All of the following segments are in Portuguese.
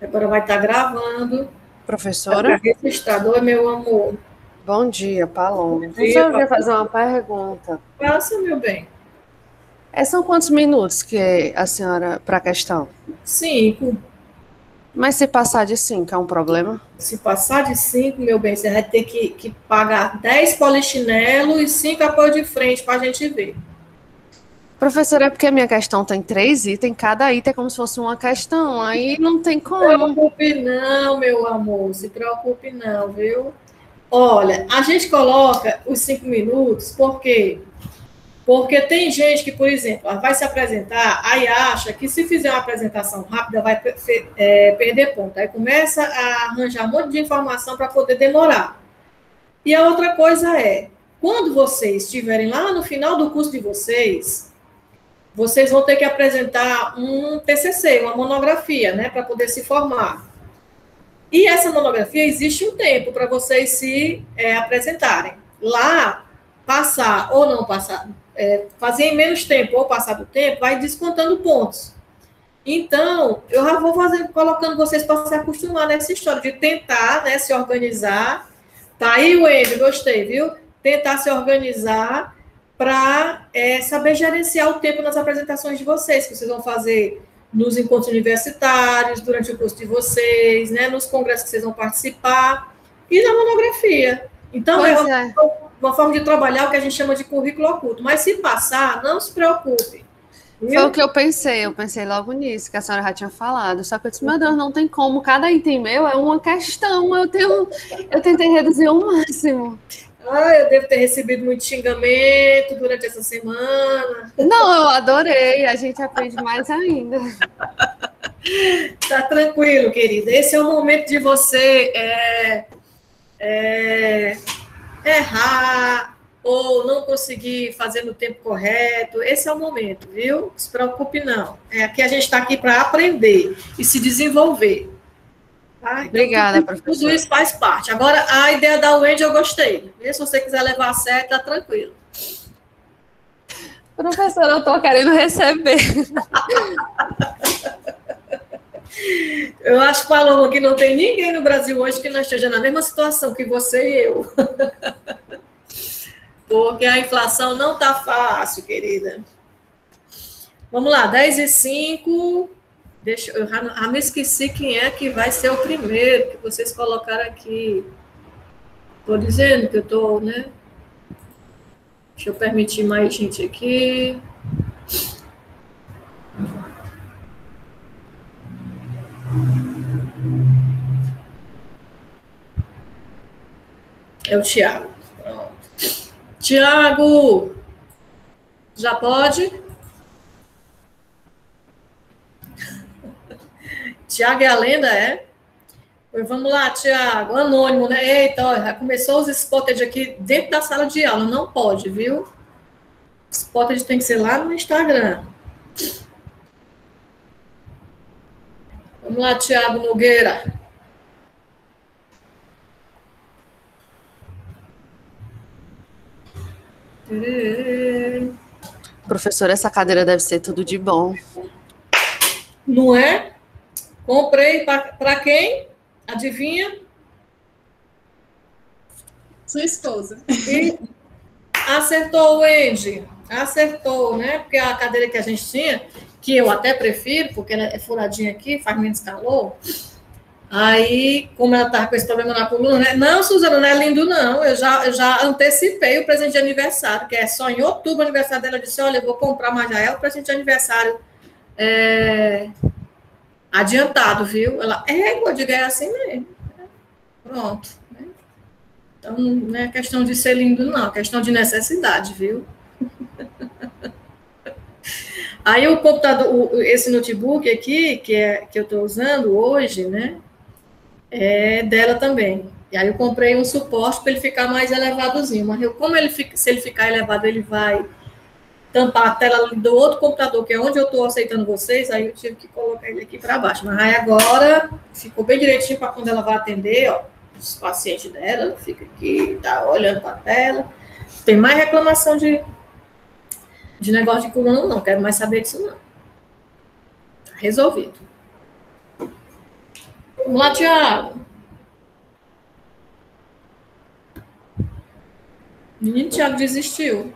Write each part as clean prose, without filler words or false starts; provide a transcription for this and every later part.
Agora vai estar gravando. Professora? Registrador, meu amor. Bom dia, Paloma. Professora, eu queria fazer uma pergunta. Faça, meu bem. São quantos minutos que a senhora, para a questão? 5. Mas se passar de 5, é um problema? Se passar de 5, meu bem, você vai ter que pagar 10 polichinelo e 5 apoio de frente para a gente ver. Professora, é porque a minha questão tem 3 itens, cada item é como se fosse uma questão, aí não tem Não se como. preocupe não, meu amor, se preocupe não, viu? Olha, a gente coloca os 5 minutos, por quê? Porque tem gente que, por exemplo, vai se apresentar, aí acha que se fizer uma apresentação rápida vai perder ponto. Aí começa a arranjar um monte de informação para poder demorar. E a outra coisa é, quando vocês estiverem lá no final do curso de vocês vão ter que apresentar um TCC, uma monografia, né, para poder se formar. E essa monografia existe um tempo para vocês se apresentarem. Lá, passar ou não passar, fazer em menos tempo ou passar do tempo, vai descontando pontos. Então, eu já vou colocando vocês para se acostumar nessa história de tentar, né, se organizar. Tá aí, Wendy, gostei, viu? Tentar se organizar para saber gerenciar o tempo nas apresentações de vocês, que vocês vão fazer nos encontros universitários, durante o curso de vocês, né, nos congressos que vocês vão participar, e na monografia. Então, uma forma de trabalhar o que a gente chama de currículo oculto. Mas se passar, não se preocupe. Viu? Foi o que eu pensei logo nisso, que a senhora já tinha falado. Só que eu disse, meu Deus, não tem como, cada item meu é uma questão, eu tentei reduzir ao máximo. Eu devo ter recebido muito xingamento durante essa semana. Não, eu adorei, a gente aprende mais ainda. Tá tranquilo, querida. Esse é o momento de você errar ou não conseguir fazer no tempo correto. Esse é o momento, viu? Não se preocupe, não. Aqui a gente está aqui para aprender e se desenvolver. Tá? Então, obrigada, professora. Tudo isso faz parte. Agora, a ideia da Wendy eu gostei. Se você quiser levar a sério, tá tranquilo. Professora, eu tô querendo receber. Eu acho, Paloma, que não tem ninguém no Brasil hoje que não esteja na mesma situação que você e eu. Porque a inflação não tá fácil, querida. Vamos lá, 10:05. Eu já me esqueci quem é que vai ser o primeiro que vocês colocaram aqui. Estou dizendo que eu estou, né? Deixa eu permitir mais gente aqui. É o Tiago. Tiago, já pode? Tiago é a lenda, é? Pois vamos lá, Tiago. Anônimo, né? Eita, ó, já começou os spotted aqui dentro da sala de aula. Não pode, viu? Spotted tem que ser lá no Instagram. Vamos lá, Tiago Nogueira. Professora, essa cadeira deve ser tudo de bom. Não é? Comprei para quem? Adivinha? Sua esposa. E acertou, Wendy. Acertou, né? Porque a cadeira que a gente tinha, que eu até prefiro, porque ela é furadinha aqui, faz menos calor. Aí, como ela estava com esse problema na coluna, né? Não, Suzana, não é lindo, não. Eu já antecipei o presente de aniversário, que é só em outubro, o aniversário dela. Eu disse, olha, eu vou comprar, mas já é o presente de aniversário adiantado, viu? Ela, eu digo, é assim mesmo. Pronto. Né? Então, não é questão de ser lindo, não. É questão de necessidade, viu? Aí, o computador, esse notebook aqui, que eu estou usando hoje, né? É dela também. E aí eu comprei um suporte para ele ficar mais elevadozinho. Mas se ele ficar elevado, ele vai tampar a tela do outro computador, que é onde eu estou aceitando vocês, aí eu tive que colocar ele aqui para baixo. Mas aí agora ficou bem direitinho para quando ela vai atender, ó, os pacientes dela, ela fica aqui, tá olhando para a tela. Tem mais reclamação de negócio de coluna, não quero mais saber disso, não. Tá resolvido. Vamos lá, Tiago. Menino, Tiago desistiu.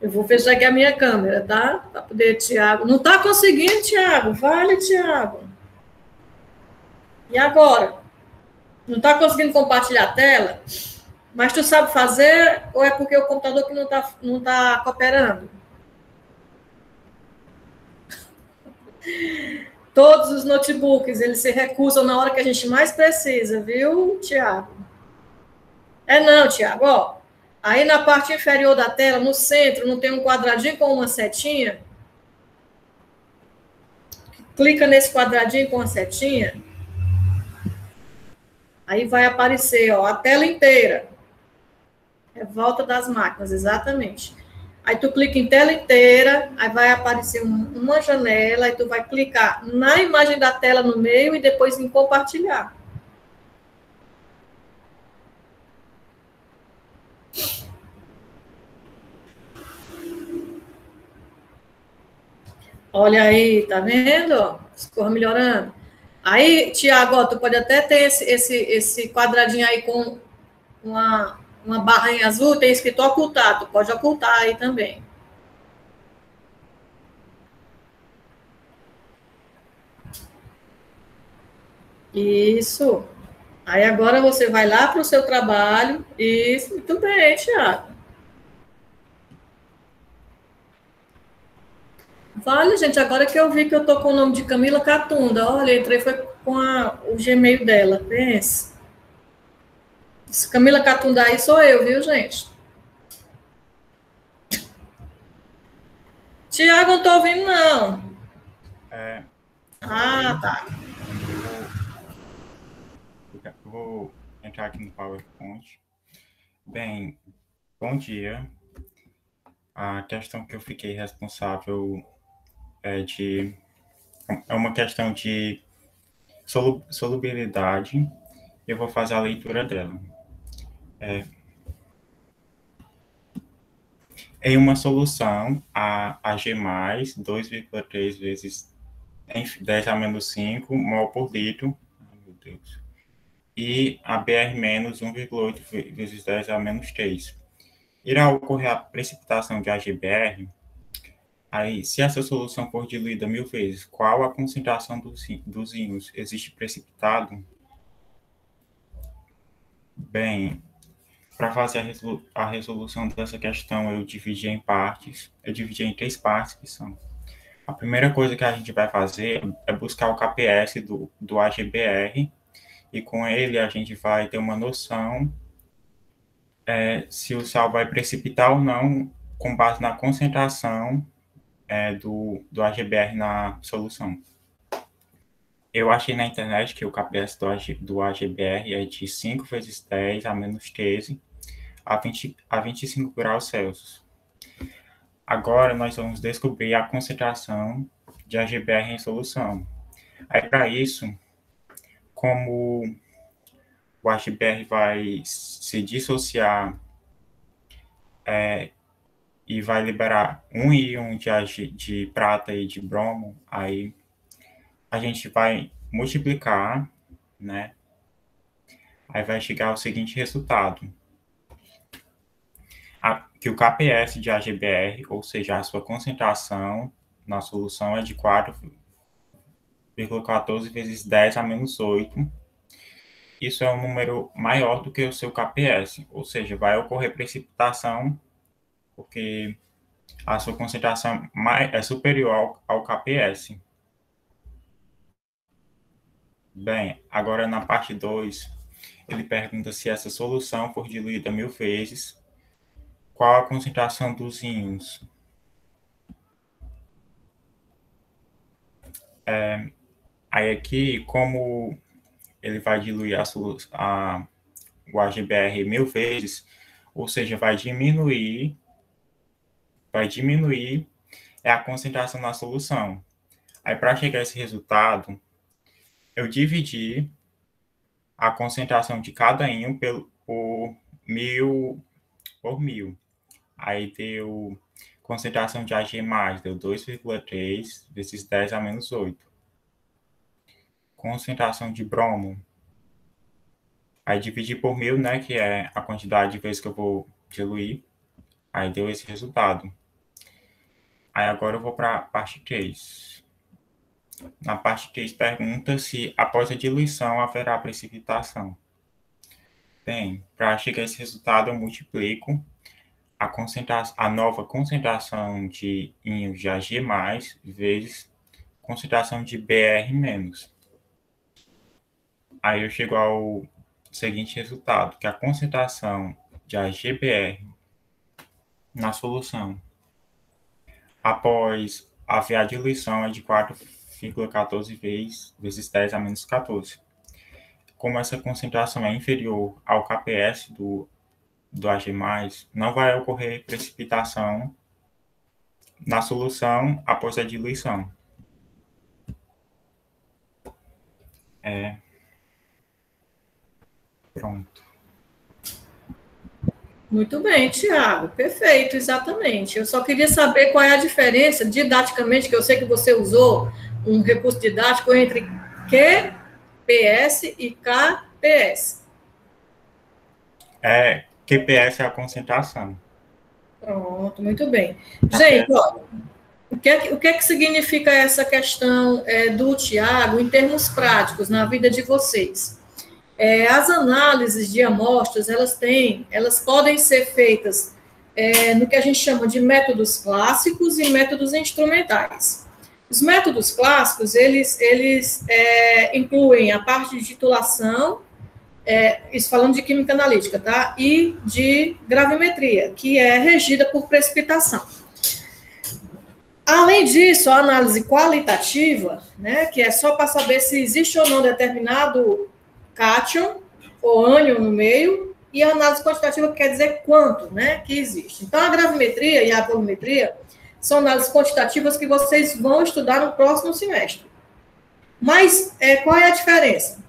Eu vou fechar aqui a minha câmera, tá? Para poder, Tiago. Não está conseguindo, Tiago? Vale, Tiago. E agora? Não está conseguindo compartilhar a tela? Mas tu sabe fazer ou é porque o computador que não tá cooperando? Todos os notebooks, eles se recusam na hora que a gente mais precisa, viu, Tiago? É não, Tiago, ó. Aí na parte inferior da tela, no centro, não tem um quadradinho com uma setinha? Clica nesse quadradinho com a setinha. Aí vai aparecer, ó, a tela inteira. É volta das máquinas, exatamente. Aí tu clica em tela inteira, aí vai aparecer uma janela, aí tu vai clicar na imagem da tela no meio e depois em compartilhar. Olha aí, tá vendo? As cores melhorando. Aí, Tiago, ó, tu pode até ter esse quadradinho aí com uma barra em azul, tem escrito ocultar, tu pode ocultar aí também. Isso. Aí agora você vai lá para o seu trabalho. Isso, muito bem, Tiago. Vale, gente, agora que eu vi que eu tô com o nome de Camila Catunda. Olha, entrei foi com o Gmail dela. Pensa. Esse Camila Catunda aí sou eu, viu, gente? Tiago, não tô ouvindo, não. Tá. Vou entrar aqui no PowerPoint. Bem, bom dia. A questão que eu fiquei responsável é uma questão de solubilidade. Eu vou fazer a leitura dela. Em uma solução, a AG+, 2,3 vezes 10 a menos 5 mol por litro, meu Deus, e a BR menos 1,8 vezes 10 a menos 3. Irá ocorrer a precipitação de AgBr. Aí, se essa solução for diluída 1000 vezes, qual a concentração dos íons? Existe precipitado? Bem, para fazer a resolução dessa questão, eu dividi em partes. Eu dividi em 3 partes, que são: a primeira coisa que a gente vai fazer é buscar o KPS do AgBr, e com ele a gente vai ter uma noção se o sal vai precipitar ou não, com base na concentração do AgBr na solução. Eu achei na internet que o KPS do AgBr é de 5 vezes 10 a menos 13 a 25 graus Celsius. Agora nós vamos descobrir a concentração de AgBr em solução. Aí, para isso, como o AgBr vai se dissociar e vai liberar um íon de prata e de bromo, aí a gente vai multiplicar, né? Aí vai chegar ao seguinte resultado: que o KPS de AgBr, ou seja, a sua concentração na solução é de 4,14 vezes 10 a menos 8. Isso é um número maior do que o seu KPS, ou seja, vai ocorrer precipitação porque a sua concentração é superior ao KPS. Bem, agora na parte 2, ele pergunta se essa solução for diluída 1000 vezes, qual a concentração dos íons? Aí aqui, como ele vai diluir o AgBr 1000 vezes, ou seja, vai diminuir a concentração na solução. Aí, para chegar a esse resultado, eu dividi a concentração de cada íon por 1000. Aí deu concentração de Ag+, deu 2,3 vezes 10 a menos 8. Concentração de bromo, aí dividir por 1000, né, que é a quantidade de vezes que eu vou diluir, aí deu esse resultado. Aí agora eu vou para a parte 3. Na parte 3 pergunta se após a diluição haverá precipitação. Bem, para chegar a esse resultado eu multiplico a nova concentração de íons de Ag+, vezes concentração de Br-. Aí eu chego ao seguinte resultado, que a concentração de AgBr na solução após haver a diluição é de 4,14 vezes 10 a menos 14. Como essa concentração é inferior ao KPS do Ag+, não vai ocorrer precipitação na solução após a diluição. Pronto. Muito bem, Tiago. Perfeito, exatamente. Eu só queria saber qual é a diferença, didaticamente, que eu sei que você usou um recurso didático entre QPS e KPS. QPS é a concentração. Pronto, muito bem. Gente, olha, o que é que significa essa questão do Tiago em termos práticos na vida de vocês? As análises de amostras, elas podem ser feitas no que a gente chama de métodos clássicos e métodos instrumentais. Os métodos clássicos, eles incluem a parte de titulação, isso falando de química analítica, tá? E de gravimetria, que é regida por precipitação. Além disso, a análise qualitativa, né, que é só para saber se existe ou não determinado cátion ou ânion no meio, e a análise quantitativa que quer dizer quanto, né, que existe. Então, a gravimetria e a volumetria são análises quantitativas que vocês vão estudar no próximo semestre. Mas, qual é a diferença?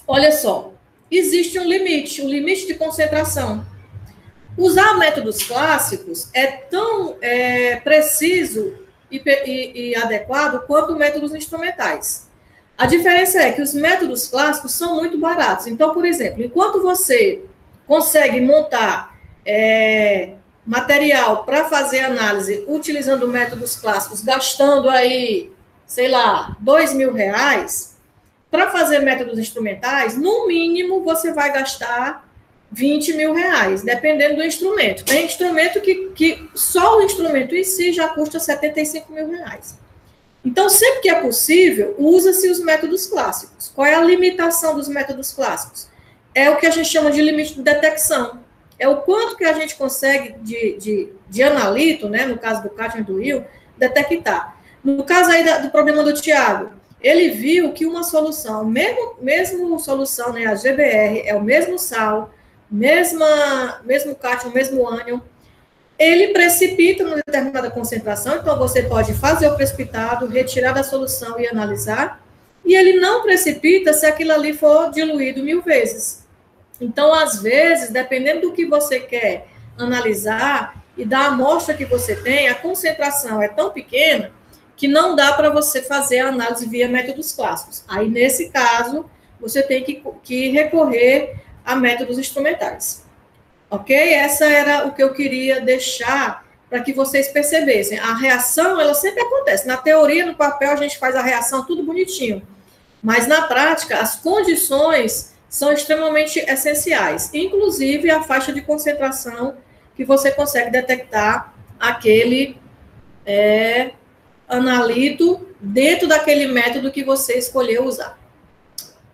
Olha só, existe um limite de concentração. Usar métodos clássicos é tão preciso e adequado quanto métodos instrumentais. A diferença é que os métodos clássicos são muito baratos. Então, por exemplo, enquanto você consegue montar material para fazer análise utilizando métodos clássicos, gastando aí, sei lá, R$2.000, para fazer métodos instrumentais, no mínimo você vai gastar R$20.000, dependendo do instrumento. Tem instrumento que só o instrumento em si já custa R$75.000. Então, sempre que é possível, usa-se os métodos clássicos. Qual é a limitação dos métodos clássicos? É o que a gente chama de limite de detecção. É o quanto que a gente consegue de analito, né, no caso do cátion e do íon, detectar. No caso aí do problema do Tiago, ele viu que uma solução, mesmo solução, né, a GBR, é o mesmo sal, mesmo cátion, mesmo ânion, ele precipita numa determinada concentração, então você pode fazer o precipitado, retirar da solução e analisar, e ele não precipita se aquilo ali for diluído 1000 vezes. Então, às vezes, dependendo do que você quer analisar e da amostra que você tem, a concentração é tão pequena que não dá para você fazer a análise via métodos clássicos. Aí, nesse caso, você tem que recorrer a métodos instrumentais. Ok? Essa era o que eu queria deixar para que vocês percebessem. A reação, ela sempre acontece. Na teoria, no papel, a gente faz a reação tudo bonitinho. Mas, na prática, as condições são extremamente essenciais. Inclusive, a faixa de concentração que você consegue detectar aquele analito dentro daquele método que você escolheu usar.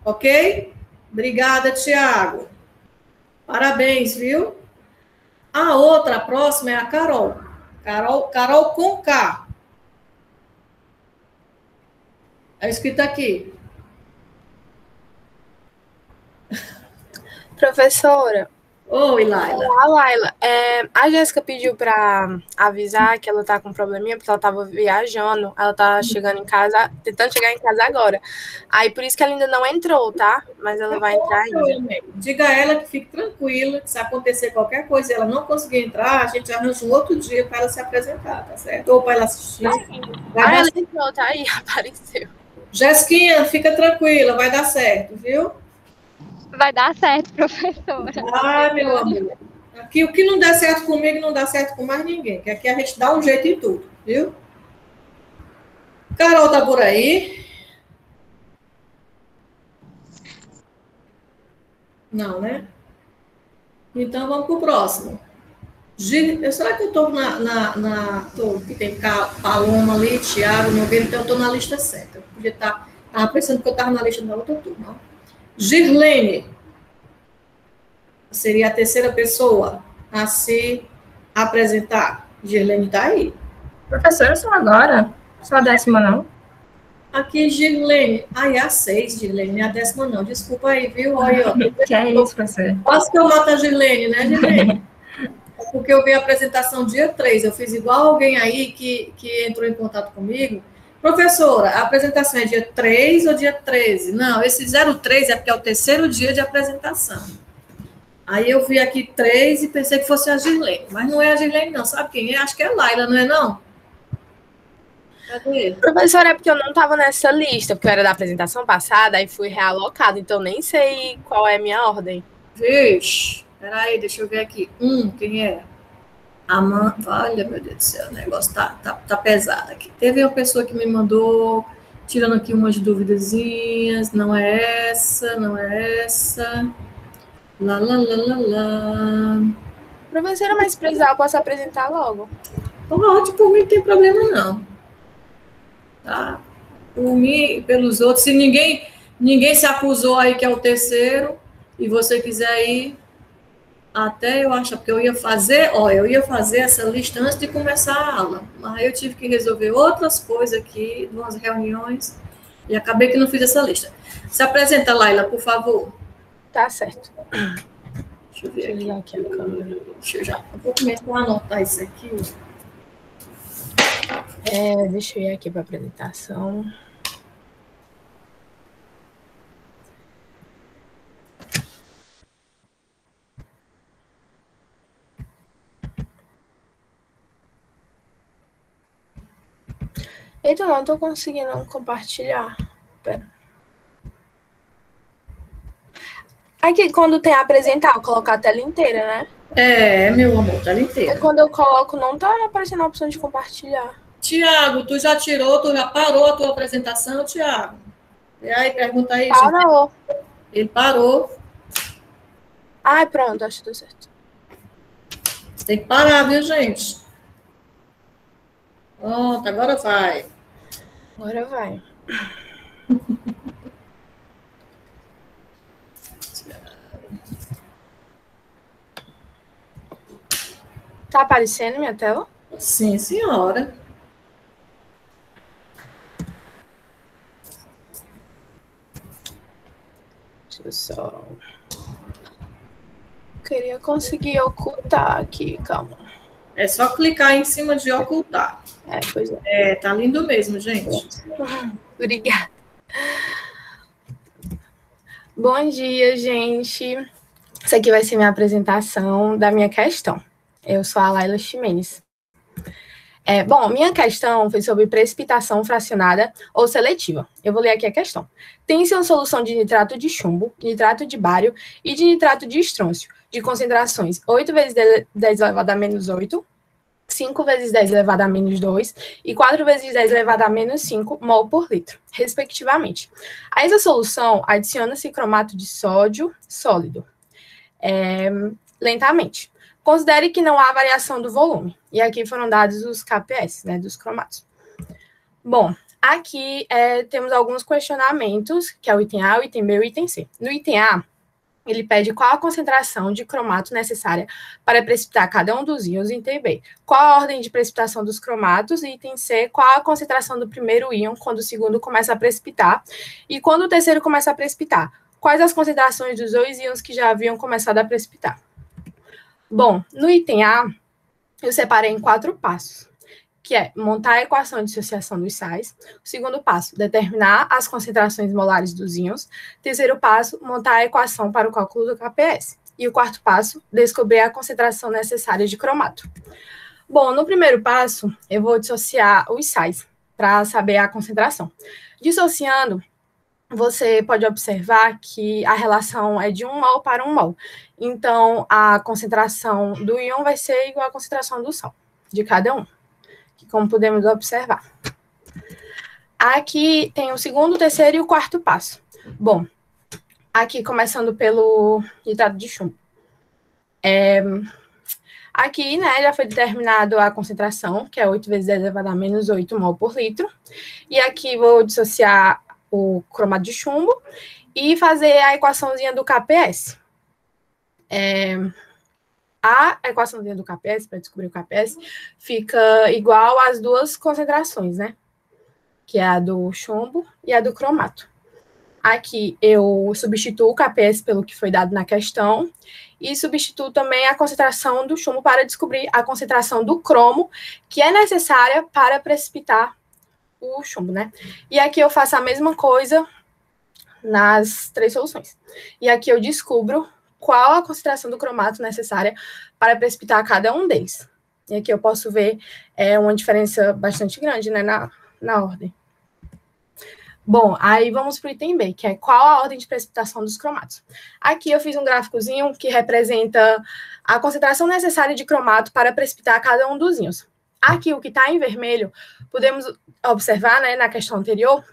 Ok? Obrigada, Tiago. Parabéns, viu? A próxima é a Carol. Carol com K. É escrito aqui. Professora, Oi, Laila. Olá, Laila. A Jéssica pediu para avisar que ela tá com um probleminha, porque ela tava viajando, ela tá chegando em casa, tentando chegar em casa agora. Aí, por isso que ela ainda não entrou, tá? Mas ela vai entrar ainda. Diga a ela que fique tranquila, que se acontecer qualquer coisa e ela não conseguir entrar, a gente arranja um outro dia para ela se apresentar, tá certo? Ou para ela assistir. Ela entrou, tá aí, apareceu. Jéssiquinha, fica tranquila, vai dar certo, viu? Vai dar certo, professora. Ai, meu amor. Aqui o que não der certo comigo não dá certo com mais ninguém, que aqui a gente dá um jeito em tudo, viu? Carol tá por aí? Não, né? Então vamos pro próximo. Será que eu estou que tem Paloma ali, Thiago, Nogueira, então eu estou na lista certa. Eu podia estar. Estava pensando que eu estava na lista da outra turma. Girlene seria a terceira pessoa a se apresentar. Girlene está aí. Professora, só agora? Só a 10ª, não? Aqui, Girlene. É a 6, Girlene, a 10ª não. Desculpa aí, viu? Olha, que é isso, professor? Quase que eu mato a Girlene, né, Girlene? Porque eu vi a apresentação dia 3. Eu fiz igual alguém aí que entrou em contato comigo. Professora, a apresentação é dia 3 ou dia 13? Não, esse 03 é porque é o terceiro dia de apresentação. Aí eu vi aqui 3 e pensei que fosse a Girlene. Mas não é a Girlene, não. Sabe quem é? Acho que é a Laila, não é, não? Cadê? Professora, é porque eu não estava nessa lista, porque eu era da apresentação passada e fui realocada, então nem sei qual é a minha ordem. Vixe, peraí, deixa eu ver aqui. Quem é? Olha, meu Deus do céu, o negócio tá pesado aqui. Teve uma pessoa que me mandou, tirando aqui umas duvidazinhas. Não é essa, não é essa. Lá. Professora, mas se precisar, eu posso apresentar logo. Pode, por mim não tem problema, não. Tá? Por mim e pelos outros. Se ninguém se acusou aí que é o terceiro, e você quiser ir, até eu acho, porque eu ia fazer essa lista antes de começar a aula, mas eu tive que resolver outras coisas aqui, umas reuniões, e acabei que não fiz essa lista. Se apresenta, Laila, por favor. Tá certo. Deixa eu ver aqui a câmera. Eu vou começar a anotar isso aqui. Deixa eu ir aqui para a apresentação. Eita, não estou conseguindo compartilhar. Pera. Aqui, quando tem apresentar, eu coloco a tela inteira, né? Meu amor, tela inteira. E quando eu coloco, não tá aparecendo a opção de compartilhar. Tiago, tu já parou a tua apresentação, Tiago? E aí, pergunta aí. Parou. Gente. Ele parou. Ai, pronto, acho que deu certo. Tem que parar, viu, gente? Pronto, agora vai. Agora vai. Tá aparecendo minha tela? Sim, senhora. Deixa eu só... Queria conseguir ocultar aqui, calma. É só clicar em cima de ocultar. Pois é. Tá lindo mesmo, gente. Obrigada. Bom dia, gente. Essa aqui vai ser minha apresentação da minha questão. Eu sou a Laila Ximenes. Bom, minha questão foi sobre precipitação fracionada ou seletiva. Eu vou ler aqui a questão. Tem-se uma solução de nitrato de chumbo, nitrato de bário e de nitrato de estrôncio, de concentrações 8 vezes 10 elevado a menos 8, 5 vezes 10 elevado a menos 2 e 4 vezes 10 elevado a menos 5 mol por litro, respectivamente. A essa solução adiciona-se cromato de sódio sólido, lentamente. Considere que não há variação do volume. E aqui foram dados os KPS, né, dos cromatos. Bom, aqui temos alguns questionamentos, que é o item A, o item B e o item C. No item A, ele pede qual a concentração de cromato necessária para precipitar cada um dos íons. Item B, qual a ordem de precipitação dos cromatos. E item C, qual a concentração do primeiro íon quando o segundo começa a precipitar. E quando o terceiro começa a precipitar, quais as concentrações dos dois íons que já haviam começado a precipitar. Bom, no item A, eu separei em 4 passos, que é montar a equação de dissociação dos sais. O segundo passo, determinar as concentrações molares dos íons. Terceiro passo, montar a equação para o cálculo do KPS. E o quarto passo, descobrir a concentração necessária de cromato. Bom, no primeiro passo, eu vou dissociar os sais para saber a concentração. Dissociando, você pode observar que a relação é de 1 mol para 1 mol. Então, a concentração do íon vai ser igual à concentração do sal, de cada um, como podemos observar. Aqui tem o segundo, o terceiro e o quarto passo. Bom, aqui começando pelo nitrato de chumbo. Aqui, né, já foi determinado a concentração, que é 8 vezes 10 elevado a menos 8 mol por litro. E aqui vou dissociar o cromato de chumbo e fazer a equaçãozinha do KPS. A equaçãozinha do KPS, para descobrir o KPS, fica igual às duas concentrações, né? Que é a do chumbo e a do cromato. Aqui eu substituo o KPS pelo que foi dado na questão e substituo também a concentração do chumbo para descobrir a concentração do cromo, que é necessária para precipitar o chumbo, né? E aqui eu faço a mesma coisa nas 3 soluções. E aqui eu descubro qual a concentração do cromato necessária para precipitar cada um deles. E aqui eu posso ver uma diferença bastante grande, né, na ordem. Bom, aí vamos para o item B, que é qual a ordem de precipitação dos cromatos. Aqui eu fiz um gráficozinho que representa a concentração necessária de cromato para precipitar cada um dos íons. Aqui, o que está em vermelho, podemos observar, né, na questão anterior,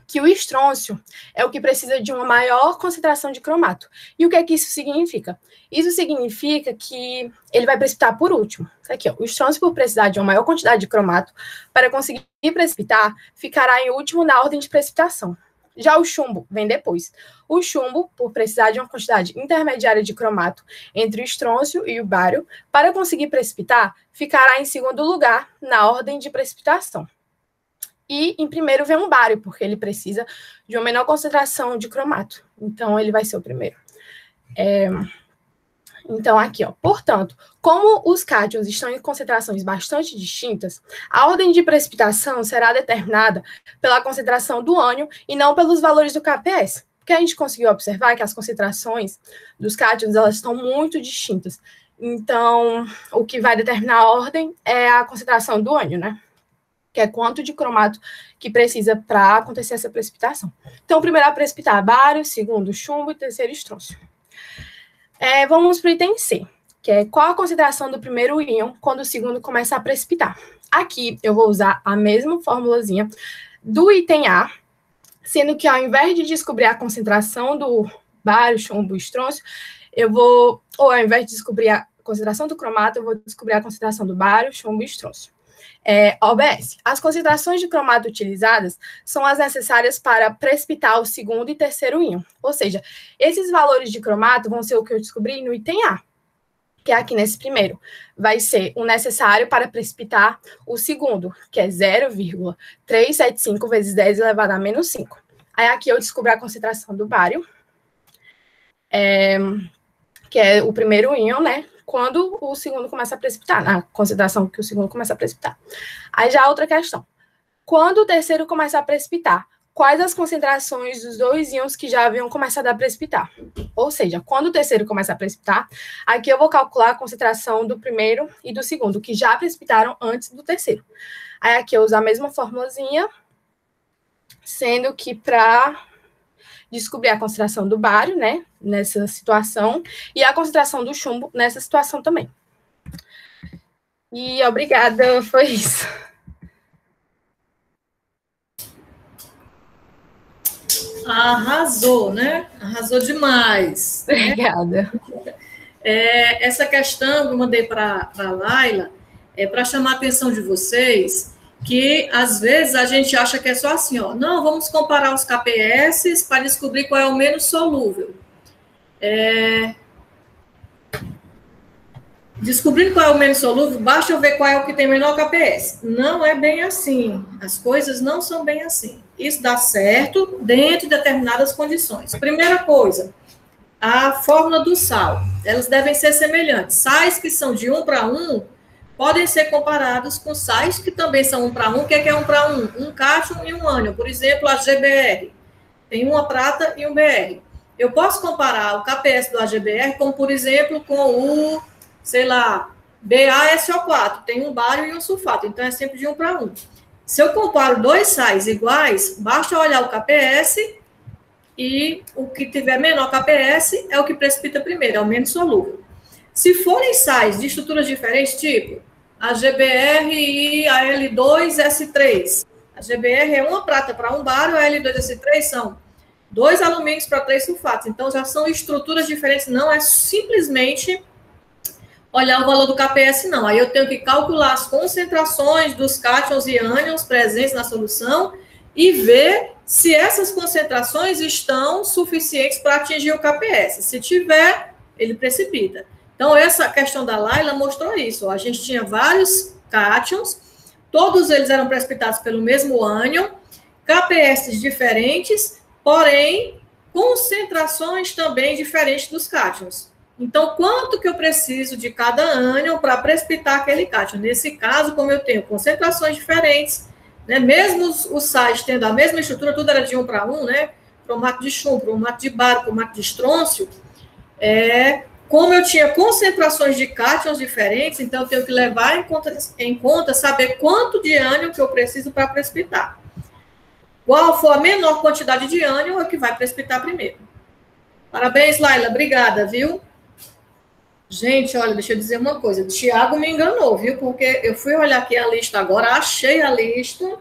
que o estrôncio é o que precisa de uma maior concentração de cromato. E o que é que isso significa? Isso significa que ele vai precipitar por último. Aqui, ó, o estrôncio, por precisar de uma maior quantidade de cromato, para conseguir precipitar, ficará em último na ordem de precipitação. Já o chumbo vem depois. O chumbo, por precisar de uma quantidade intermediária de cromato entre o estrôncio e o bário, para conseguir precipitar, ficará em segundo lugar na ordem de precipitação. E em primeiro vem um bário, porque ele precisa de uma menor concentração de cromato. Então, ele vai ser o primeiro. Então, aqui, ó. Portanto, como os cátions estão em concentrações bastante distintas, a ordem de precipitação será determinada pela concentração do ânion e não pelos valores do KPS. Porque a gente conseguiu observar que as concentrações dos cátions, elas estão muito distintas. Então, o que vai determinar a ordem é a concentração do ânion, né? Que é quanto de cromato que precisa para acontecer essa precipitação. Então, primeiro a precipitar bário, segundo chumbo e terceiro estrôncio. Vamos para o item C, que é qual a concentração do primeiro íon quando o segundo começa a precipitar. Aqui eu vou usar a mesma formulazinha do item A, sendo que ao invés de descobrir a concentração do bário, chumbo e estrôncio, ao invés de descobrir a concentração do cromato, eu vou descobrir a concentração do bário, chumbo e estrôncio. OBS. As concentrações de cromato utilizadas são as necessárias para precipitar o segundo e terceiro íon. Ou seja, esses valores de cromato vão ser o que eu descobri no item A, que é aqui nesse primeiro. Vai ser o necessário para precipitar o segundo, que é 0,375 vezes 10 elevado a menos 5. Aí aqui eu descobri a concentração do bário, que é o primeiro íon, né? Quando o segundo começa a precipitar, na concentração que o segundo começa a precipitar. Aí já outra questão. Quando o terceiro começa a precipitar, quais as concentrações dos dois íons que já haviam começado a precipitar? Ou seja, quando o terceiro começa a precipitar, aqui eu vou calcular a concentração do primeiro e do segundo, que já precipitaram antes do terceiro. Aí aqui eu uso a mesma formulazinha, sendo que para descobrir a concentração do bário, né, nessa situação, e a concentração do chumbo nessa situação também. E obrigada, foi isso. Arrasou, né? Arrasou demais. Obrigada. Essa questão que eu mandei para a Laila é para chamar a atenção de vocês que, às vezes, a gente acha que é só assim, ó, não, vamos comparar os KPS para descobrir qual é o menos solúvel. Descobrir qual é o menos solúvel, basta eu ver qual é o que tem menor KPS. Não é bem assim. As coisas não são bem assim. Isso dá certo dentro de determinadas condições. Primeira coisa, a fórmula do sal. elas devem ser semelhantes. Sais que são de 1 para 1 podem ser comparados com sais que também são 1 para 1. O que é 1 para 1? Um cátion e um ânion. Por exemplo, a GBR. Tem uma prata e um BR. Eu posso comparar o KPS do AGBR como, por exemplo, com o, sei lá, BaSO4. Tem um bário e um sulfato. Então, é sempre de 1 para 1. Se eu comparo dois sais iguais, basta olhar o KPS e o que tiver menor KPS é o que precipita primeiro, é o menos solúvel. Se forem sais de estruturas diferentes, tipo a GBR e a L2S3. A GBR é uma prata para um bário, a L2S3 são 2 alumínios para 3 sulfatos. Então, já são estruturas diferentes, não é simplesmente olhar o valor do KPS, não. Aí eu tenho que calcular as concentrações dos cátions e ânions presentes na solução e ver se essas concentrações estão suficientes para atingir o KPS. Se tiver, ele precipita. Então, essa questão da Laila mostrou isso. A gente tinha vários cátions, todos eles eram precipitados pelo mesmo ânion, KPS diferentes, porém, concentrações também diferentes dos cátions. Então, quanto que eu preciso de cada ânion para precipitar aquele cátion? Nesse caso, como eu tenho concentrações diferentes, né, mesmo os sais tendo a mesma estrutura, tudo era de 1 para 1, né? Cromato de chumbo, cromato de bário, cromato de estrôncio, como eu tinha concentrações de cátions diferentes, então eu tenho que levar em conta saber quanto de ânion que eu preciso para precipitar. Qual for a menor quantidade de ânion, é o que vai precipitar primeiro. Parabéns, Laila, obrigada, viu? Gente, olha, deixa eu dizer uma coisa, o Tiago me enganou, viu? Porque eu fui olhar aqui a lista agora, achei a lista,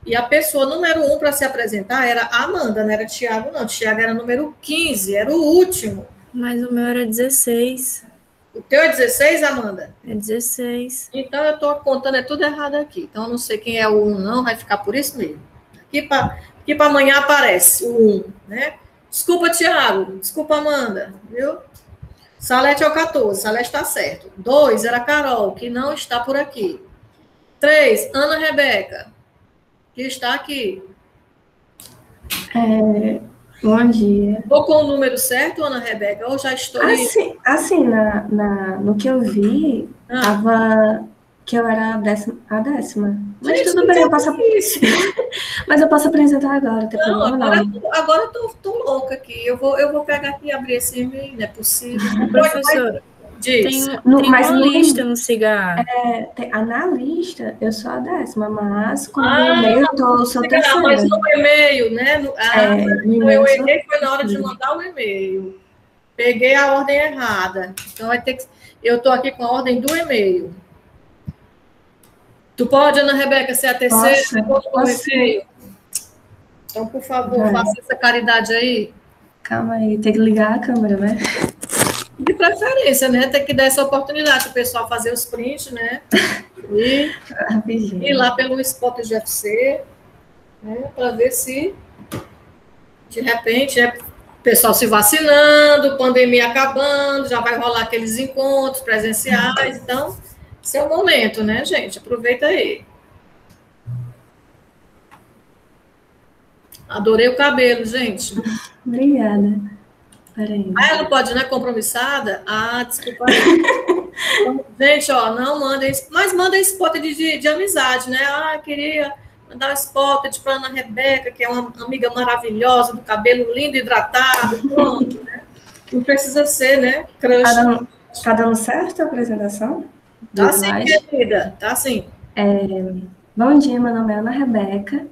e a pessoa número 1 para se apresentar era a Amanda, não era Tiago, não. Tiago era número 15, era o último. Mas o meu era 16. O teu é 16, Amanda? É 16. Então, eu estou contando tudo errado aqui. Então, eu não sei quem é o 1, não, vai ficar por isso mesmo. Aqui para amanhã aparece o 1, né? Desculpa, Tiago. Desculpa, Amanda, viu? Salete é o 14, Salete está certo. 2 era Carol, que não está por aqui. 3, Ana Rebeca, que está aqui. Bom dia. Estou com o número certo, Ana Rebeca? Ou já estou... Assim no que eu vi, estava que eu era a décima. Mas Gente, tudo bem, eu posso... Mas eu posso apresentar agora, não tem problema não. Agora eu estou louca aqui. Eu vou pegar aqui e abrir esse e-mail, não é possível. Professora, Diz. tem uma lista no cigarro. Na lista, eu sou a 10ª, mas como no e-mail eu sou terceira. Mas no e-mail, né? No eu errei, foi na hora de mandar o e-mail. Peguei a ordem errada. Então, vai ter que... eu estou aqui com a ordem do e-mail. Tu pode, Ana Rebeca, ser a terceira? Posso. Então, por favor, faça essa caridade aí. Calma aí, tem que ligar a câmera, né? De preferência, né? Tem que dar essa oportunidade para o pessoal fazer os prints, né? E ir lá pelo Spot GFC, né? Para ver se, de repente, o pessoal se vacinando, pandemia acabando, já vai rolar aqueles encontros presenciais. Então, esse é o momento, né, gente? Aproveita aí. Adorei o cabelo, gente. Obrigada. Peraí. Ela pode, né? Compromissada? Desculpa aí. Gente, não mandem, mas mandem spot de amizade, né? Queria mandar um spot para Ana Rebeca, que é uma amiga maravilhosa, do cabelo lindo, hidratado, pronto, né? Não precisa ser, né? Crush. Tá dando certo a apresentação? Tá sim, querida. Tá sim. Bom dia, meu nome é Ana Rebeca,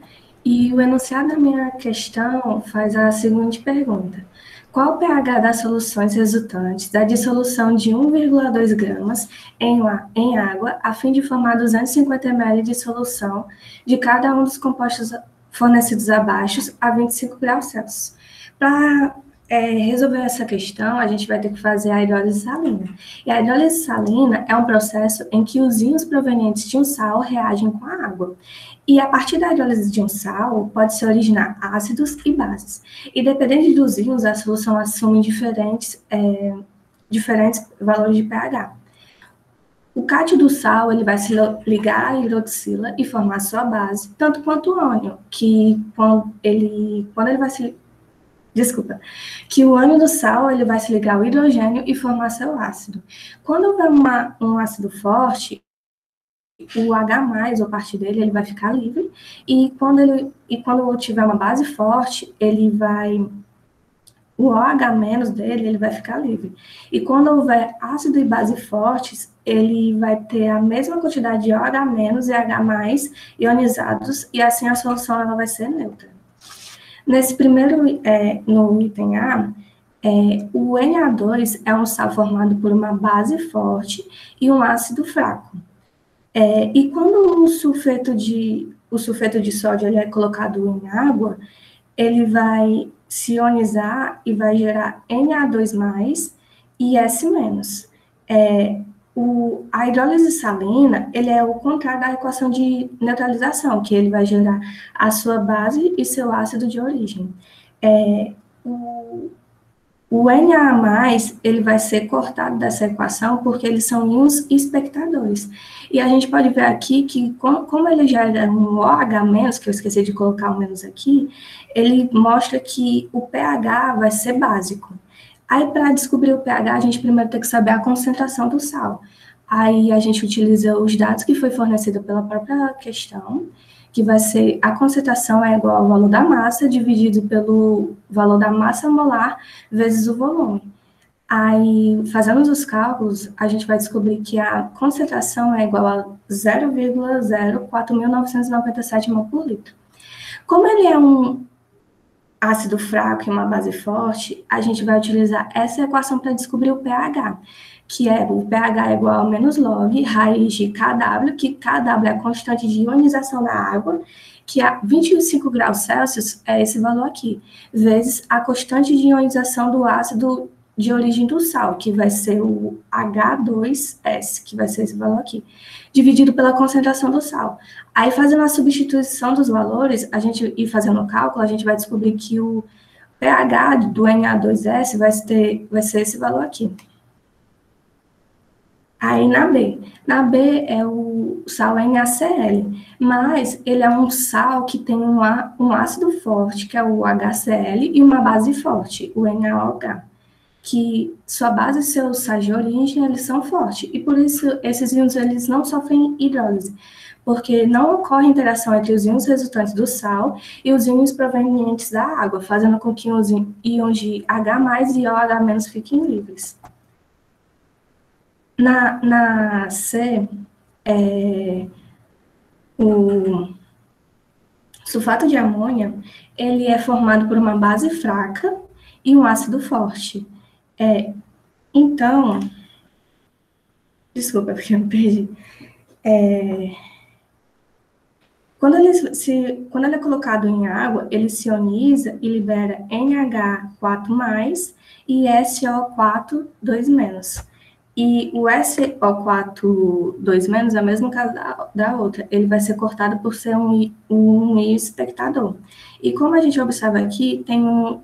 e o enunciado da minha questão faz a seguinte pergunta. Qual o pH das soluções resultantes da dissolução de 1,2 gramas em água, a fim de formar 250 ml de solução de cada um dos compostos fornecidos abaixo a 25 graus Celsius? Para resolver essa questão, a gente vai ter que fazer a hidrólise salina. E a hidrólise salina é um processo em que os íons provenientes de um sal reagem com a água. E a partir da hidrólise de um sal, pode se originar ácidos e bases. E dependendo dos íons, a solução assume diferentes valores de pH. O cátion do sal ele vai se ligar à hidroxila e formar sua base, tanto quanto o ânion, que quando ele vai se desculpa, que o ânion do sal ele vai se ligar ao hidrogênio e formar seu ácido. Quando houver um ácido forte, o H+, ou parte dele, ele vai ficar livre, e quando tiver uma base forte, o OH- dele, ele vai ficar livre. E quando houver ácido e base fortes, ele vai ter a mesma quantidade de OH- e H+ ionizados, e assim a solução ela vai ser neutra. Nesse primeiro, no item A, o Na2 é um sal formado por uma base forte e um ácido fraco. E quando o sulfeto de sódio ele é colocado em água, ele vai se ionizar e vai gerar Na2+, e S-. A hidrólise salina, ele é o contrário da equação de neutralização, que ele vai gerar a sua base e seu ácido de origem. O Na+, ele vai ser cortado dessa equação porque eles são íons espectadores. E a gente pode ver aqui que, como ele gera um OH-, que eu esqueci de colocar o menos aqui, ele mostra que o pH vai ser básico. Aí, para descobrir o pH, a gente primeiro tem que saber a concentração do sal. Aí, a gente utiliza os dados que foi fornecido pela própria questão, que vai ser a concentração é igual ao valor da massa dividido pelo valor da massa molar vezes o volume. Aí, fazendo os cálculos, a gente vai descobrir que a concentração é igual a 0,04.997 mol por litro. Como ele é um ácido fraco e uma base forte, a gente vai utilizar essa equação para descobrir o pH, que é o pH é igual a menos log raiz de Kw, que Kw é a constante de ionização da água, que a 25 graus Celsius é esse valor aqui, vezes a constante de ionização do ácido de origem do sal, que vai ser o H2S, que vai ser esse valor aqui, dividido pela concentração do sal. Aí, fazendo a substituição dos valores, e fazendo o cálculo, a gente vai descobrir que o pH do Na2S vai ser esse valor aqui. Aí, na B é o sal NaCl, mas ele é um sal que tem um ácido forte, que é o HCl, e uma base forte, o NaOH, que sua base e seus sais de origem, eles são fortes, e por isso esses íons eles não sofrem hidrólise, porque não ocorre interação entre os íons resultantes do sal e os íons provenientes da água, fazendo com que os íons de H+ e OH- fiquem livres. Na C, o sulfato de amônia, ele é formado por uma base fraca e um ácido forte. Então, desculpa, porque eu me perdi. Quando ele é colocado em água, ele se ioniza e libera NH4+, e SO4 2-. E o SO4 2- é o mesmo caso da outra. Ele vai ser cortado por ser um íon espectador. E como a gente observa aqui, tem um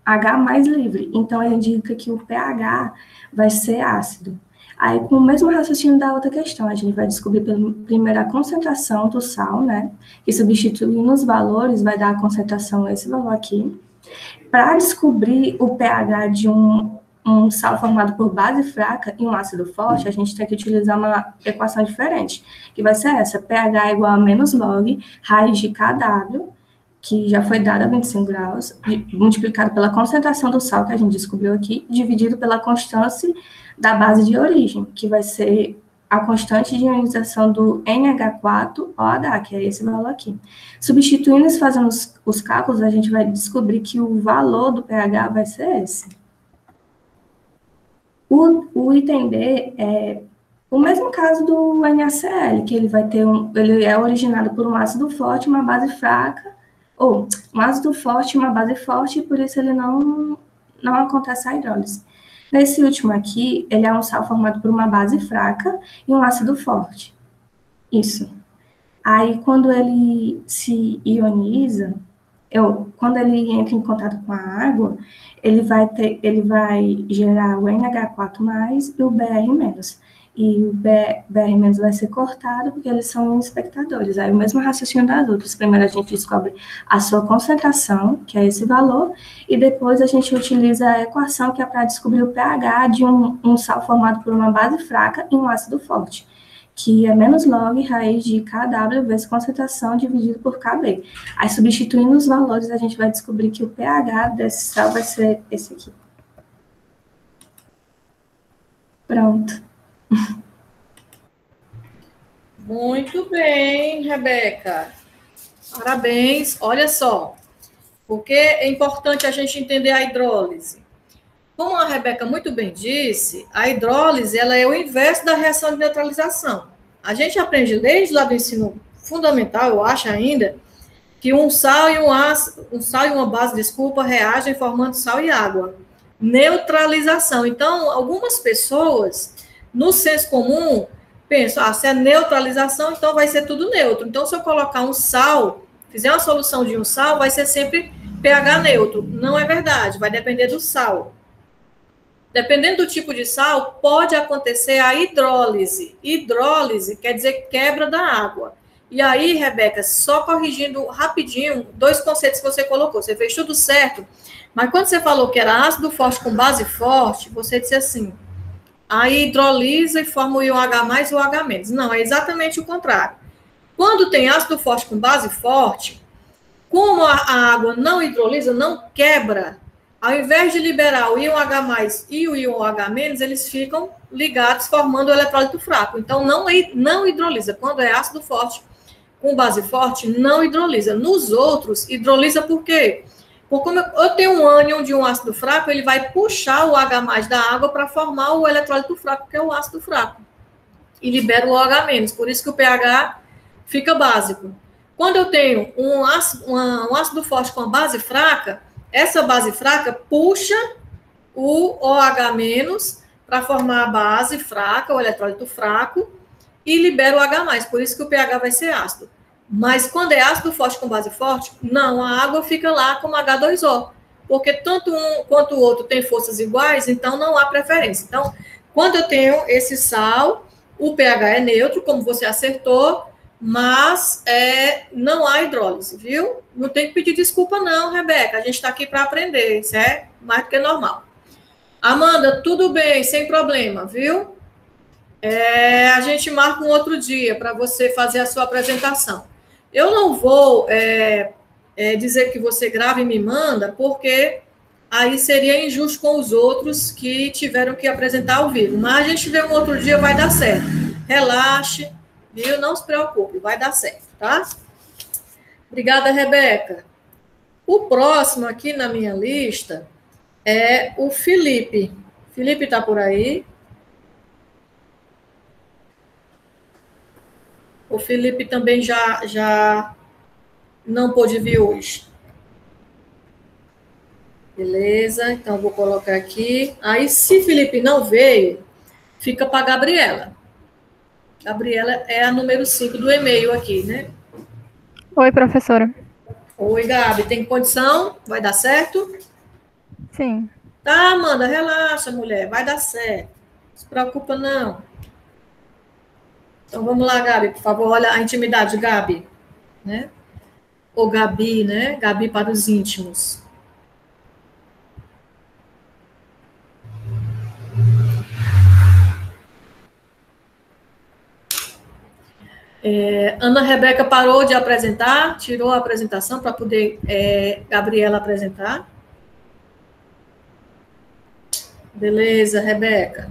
H+ livre. Então, ele indica que o pH vai ser ácido. Aí, com o mesmo raciocínio da outra questão, a gente vai descobrir primeiro a concentração do sal, né? E substituindo os valores, vai dar a concentração, esse valor aqui. Para descobrir o pH de um sal formado por base fraca e um ácido forte, a gente tem que utilizar uma equação diferente, que vai ser essa: pH é igual a menos log raiz de Kw, que já foi dada a 25 graus, multiplicado pela concentração do sal que a gente descobriu aqui, dividido pela constância da base de origem, que vai ser a constante de ionização do NH4OH, que é esse valor aqui. Substituindo e fazendo os cálculos, a gente vai descobrir que o valor do pH vai ser esse. O item D é o mesmo caso do NaCl, que ele é originado por um ácido forte, uma base fraca, ou um ácido forte, uma base forte, e por isso ele não acontece a hidrólise. Nesse último aqui, ele é um sal formado por uma base fraca e um ácido forte. Isso. Aí, quando ele se ioniza, quando ele entra em contato com a água, ele vai gerar o NH4+ e o Br-. e o BR- vai ser cortado porque eles são espectadores. Aí o mesmo raciocínio das outras. Primeiro a gente descobre a sua concentração, que é esse valor, e depois a gente utiliza a equação que é para descobrir o pH de um sal formado por uma base fraca e um ácido forte, que é menos log raiz de KW vezes concentração dividido por KB. Aí, substituindo os valores, a gente vai descobrir que o pH desse sal vai ser esse aqui. Pronto. Muito bem, Rebeca. Parabéns. Olha só, porque é importante a gente entender a hidrólise. Como a Rebeca muito bem disse, a hidrólise ela é o inverso da reação de neutralização. A gente aprende desde lá do ensino fundamental, eu acho ainda, que um sal e uma base, desculpa, reagem formando sal e água. Neutralização. Então, algumas pessoas, no senso comum, pensam, se é neutralização, então vai ser tudo neutro. Então, se eu colocar um sal, fizer uma solução de um sal, vai ser sempre pH neutro. Não é verdade, vai depender do sal. Dependendo do tipo de sal, pode acontecer a hidrólise. Hidrólise quer dizer quebra da água. E aí, Rebeca, só corrigindo rapidinho, 2 conceitos que você colocou. Você fez tudo certo, mas quando você falou que era ácido forte com base forte, você disse assim, aí hidrolisa e forma o íon H+, e o H-. Não, é exatamente o contrário. Quando tem ácido forte com base forte, como a água não hidrolisa, não quebra, ao invés de liberar o íon H+ e o íon H-, eles ficam ligados, formando o eletrólito fraco. Então, não hidrolisa. Quando é ácido forte com base forte, não hidrolisa. Nos outros, hidrolisa por quê? Porque como eu tenho um ânion de um ácido fraco, ele vai puxar o H+ da água para formar o eletrólito fraco, que é o ácido fraco. E libera o OH-. Por isso que o pH fica básico. Quando eu tenho um ácido forte com a base fraca, essa base fraca puxa o OH- para formar a base fraca, o eletrólito fraco, e libera o H+, por isso que o pH vai ser ácido. Mas quando é ácido forte com base forte, não, a água fica lá como H2O, porque tanto um quanto o outro tem forças iguais, então não há preferência. Então, quando eu tenho esse sal, o pH é neutro, como você acertou, mas não há hidrólise, viu? Não tem que pedir desculpa não, Rebeca, a gente está aqui para aprender, isso é mais do que normal. Amanda, tudo bem, sem problema, viu? A gente marca um outro dia para você fazer a sua apresentação. Eu não vou dizer que você grava e me manda, porque aí seria injusto com os outros que tiveram que apresentar ao vivo. Mas a gente vê um outro dia, vai dar certo. Relaxe, viu? Não se preocupe, vai dar certo, tá? Obrigada, Rebeca. O próximo aqui na minha lista é o Felipe. Felipe está por aí? O Felipe também já não pôde vir hoje. Beleza, então vou colocar aqui. Aí, se Felipe não veio, fica para a Gabriela. Gabriela é a número 5 do e-mail aqui, né? Oi, professora. Oi, Gabi, tem condição? Vai dar certo? Sim. Tá, Amanda, relaxa, mulher, vai dar certo. Não se preocupa, não. Então, vamos lá, Gabi, por favor, olha a intimidade, Gabi, né? Ou Gabi, né? Gabi para os íntimos. Ana Rebeca parou de apresentar, tirou a apresentação para poder Gabriela apresentar. Beleza, Rebeca.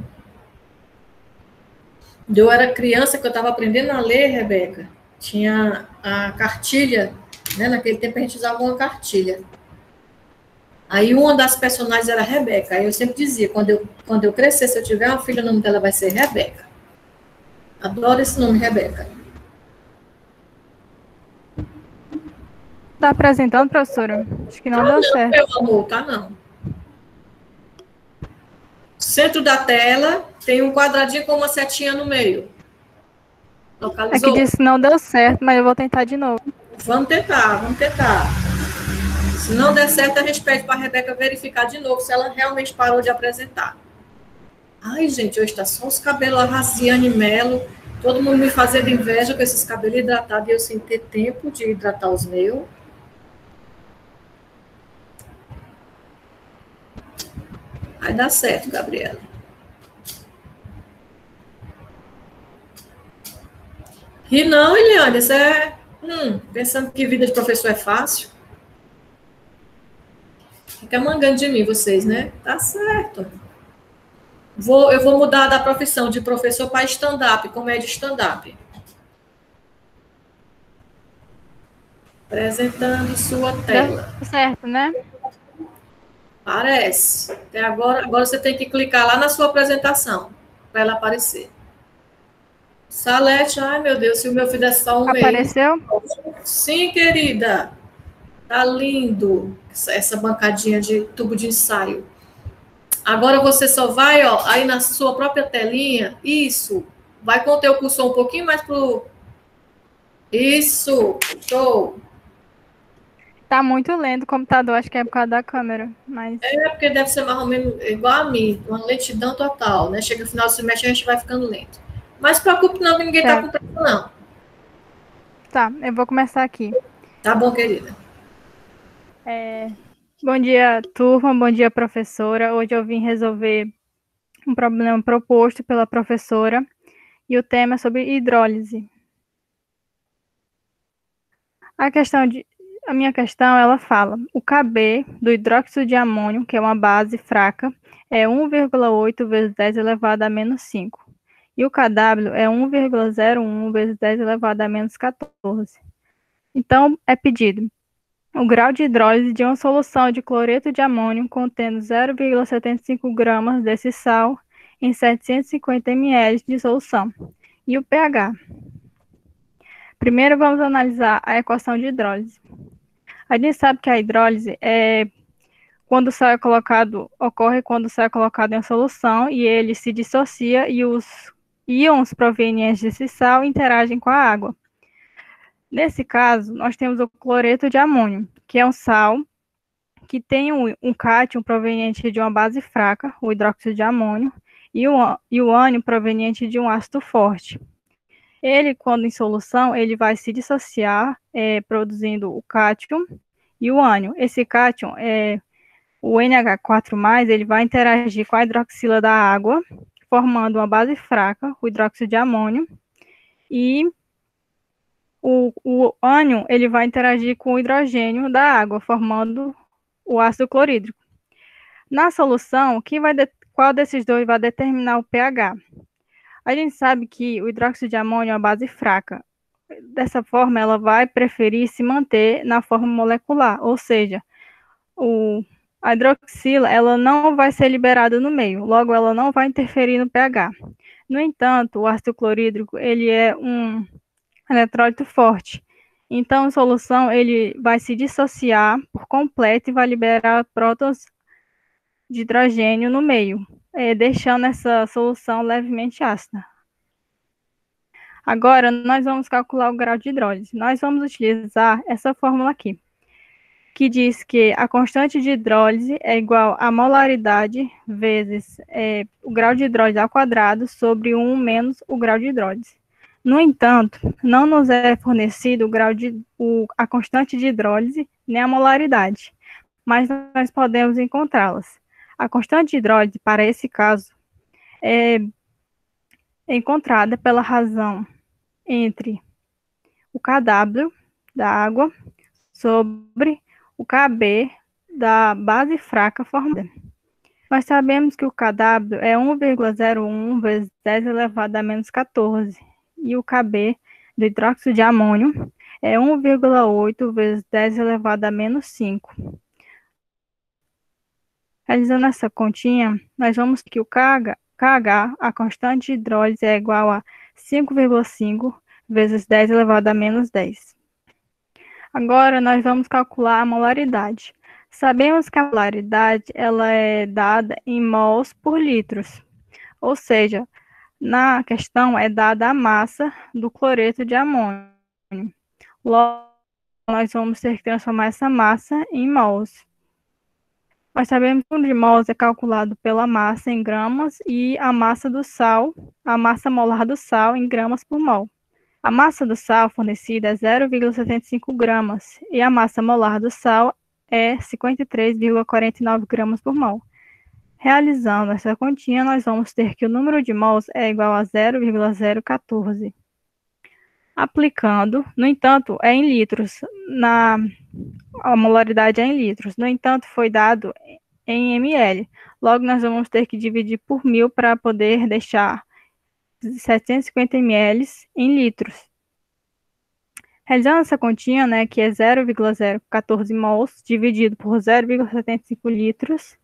Eu era criança que eu estava aprendendo a ler, Rebeca. Tinha a cartilha, né? Naquele tempo a gente usava uma cartilha. Aí uma das personagens era a Rebeca. Aí eu sempre dizia, quando eu crescer, se eu tiver uma filha, o nome dela vai ser Rebeca. Adoro esse nome, Rebeca. Tá apresentando, professora? Acho que não deu certo. Meu amor, tá não. Centro da tela tem um quadradinho com uma setinha no meio. Localizou? Aqui disse que não deu certo, mas eu vou tentar de novo. Vamos tentar, vamos tentar. Se não der certo, a gente pede para a Rebeca verificar de novo se ela realmente parou de apresentar. Ai, gente, hoje está só os cabelos a Raciane Melo, todo mundo me fazendo inveja com esses cabelos hidratados e eu sem ter tempo de hidratar os meus. Vai dar certo, Gabriela. E não, Eliane, isso é... pensando que vida de professor é fácil. Fica mangando de mim vocês, né? Tá certo. Eu vou mudar da profissão de professor para stand-up, comédia stand-up. Apresentando sua tela. Deu certo, né? Parece. Até agora você tem que clicar lá na sua apresentação para ela aparecer. Salete, ai meu Deus, se o meu filho é só um mês. Apareceu? Sim, querida. Tá lindo essa bancadinha de tubo de ensaio. Agora você só vai, ó, aí na sua própria telinha, isso. Vai conter o cursor um pouquinho mais pro... Isso, show. Tá muito lento o computador, acho que é por causa da câmera, mas... É porque deve ser mais ou menos igual a mim, uma lentidão total, né? Chega no final do semestre, a gente vai ficando lento. Mas se preocupe não, que ninguém tá com pressa, não. Tá, eu vou começar aqui. Tá bom, querida. Bom dia, turma, bom dia, professora. Hoje eu vim resolver um problema proposto pela professora e o tema é sobre hidrólise. A minha questão, ela fala, o Kb do hidróxido de amônio, que é uma base fraca, é 1,8 vezes 10 elevado a menos 5. E o Kw é 1,01 vezes 10 elevado a menos 14. Então, é pedido o grau de hidrólise de uma solução de cloreto de amônio contendo 0,75 gramas desse sal em 750 ml de solução. E o pH. Primeiro, vamos analisar a equação de hidrólise. A gente sabe que a hidrólise ocorre quando o sal é colocado em uma solução e ele se dissocia e os íons provenientes desse sal interagem com a água. Nesse caso, nós temos o cloreto de amônio, que é um sal que tem um cátion proveniente de uma base fraca, o hidróxido de amônio, e o ânion proveniente de um ácido forte. Ele, quando em solução, ele vai se dissociar, produzindo o cátion e o ânion. Esse cátion, o NH4+, ele vai interagir com a hidroxila da água, formando uma base fraca, o hidróxido de amônio, e o ânion, ele vai interagir com o hidrogênio da água, formando o ácido clorídrico. Na solução, qual desses dois vai determinar o pH? A gente sabe que o hidróxido de amônio é uma base fraca. Dessa forma, ela vai preferir se manter na forma molecular, ou seja, a hidroxila ela não vai ser liberada no meio, logo ela não vai interferir no pH. No entanto, o ácido clorídrico ele é um eletrólito forte. Então, a solução ele vai se dissociar por completo e vai liberar prótons de hidrogênio no meio, deixando essa solução levemente ácida. Agora, nós vamos calcular o grau de hidrólise. Nós vamos utilizar essa fórmula aqui, que diz que a constante de hidrólise é igual a molaridade vezes o grau de hidrólise ao quadrado sobre 1 menos o grau de hidrólise. No entanto, não nos é fornecido a constante de hidrólise nem a molaridade, mas nós podemos encontrá-las. A constante de hidrólise, para esse caso, é encontrada pela razão entre o Kw da água sobre o Kb da base fraca formada. Nós sabemos que o Kw é 1,01 vezes 10 elevado a menos 14, e o Kb do hidróxido de amônio é 1,8 vezes 10 elevado a menos 5. Realizando essa continha, nós vamos que o KH, a constante de hidrólise, é igual a 5,5 vezes 10 elevado a menos 10. Agora, nós vamos calcular a molaridade. Sabemos que a molaridade ela é dada em mols por litros, ou seja, na questão é dada a massa do cloreto de amônio. Logo, nós vamos ter que transformar essa massa em mols. Nós sabemos que o número de mols é calculado pela massa em gramas e a massa do sal, a massa molar do sal em gramas por mol. A massa do sal fornecida é 0,75 gramas e a massa molar do sal é 53,49 gramas por mol. Realizando essa continha, nós vamos ter que o número de mols é igual a 0,014. Aplicando, no entanto, é em litros, a molaridade é em litros, no entanto, foi dado em ml. Logo, nós vamos ter que dividir por 1.000 para poder deixar 750 ml em litros. Realizando essa continha, né, que é 0,014 mols dividido por 0,75 litros,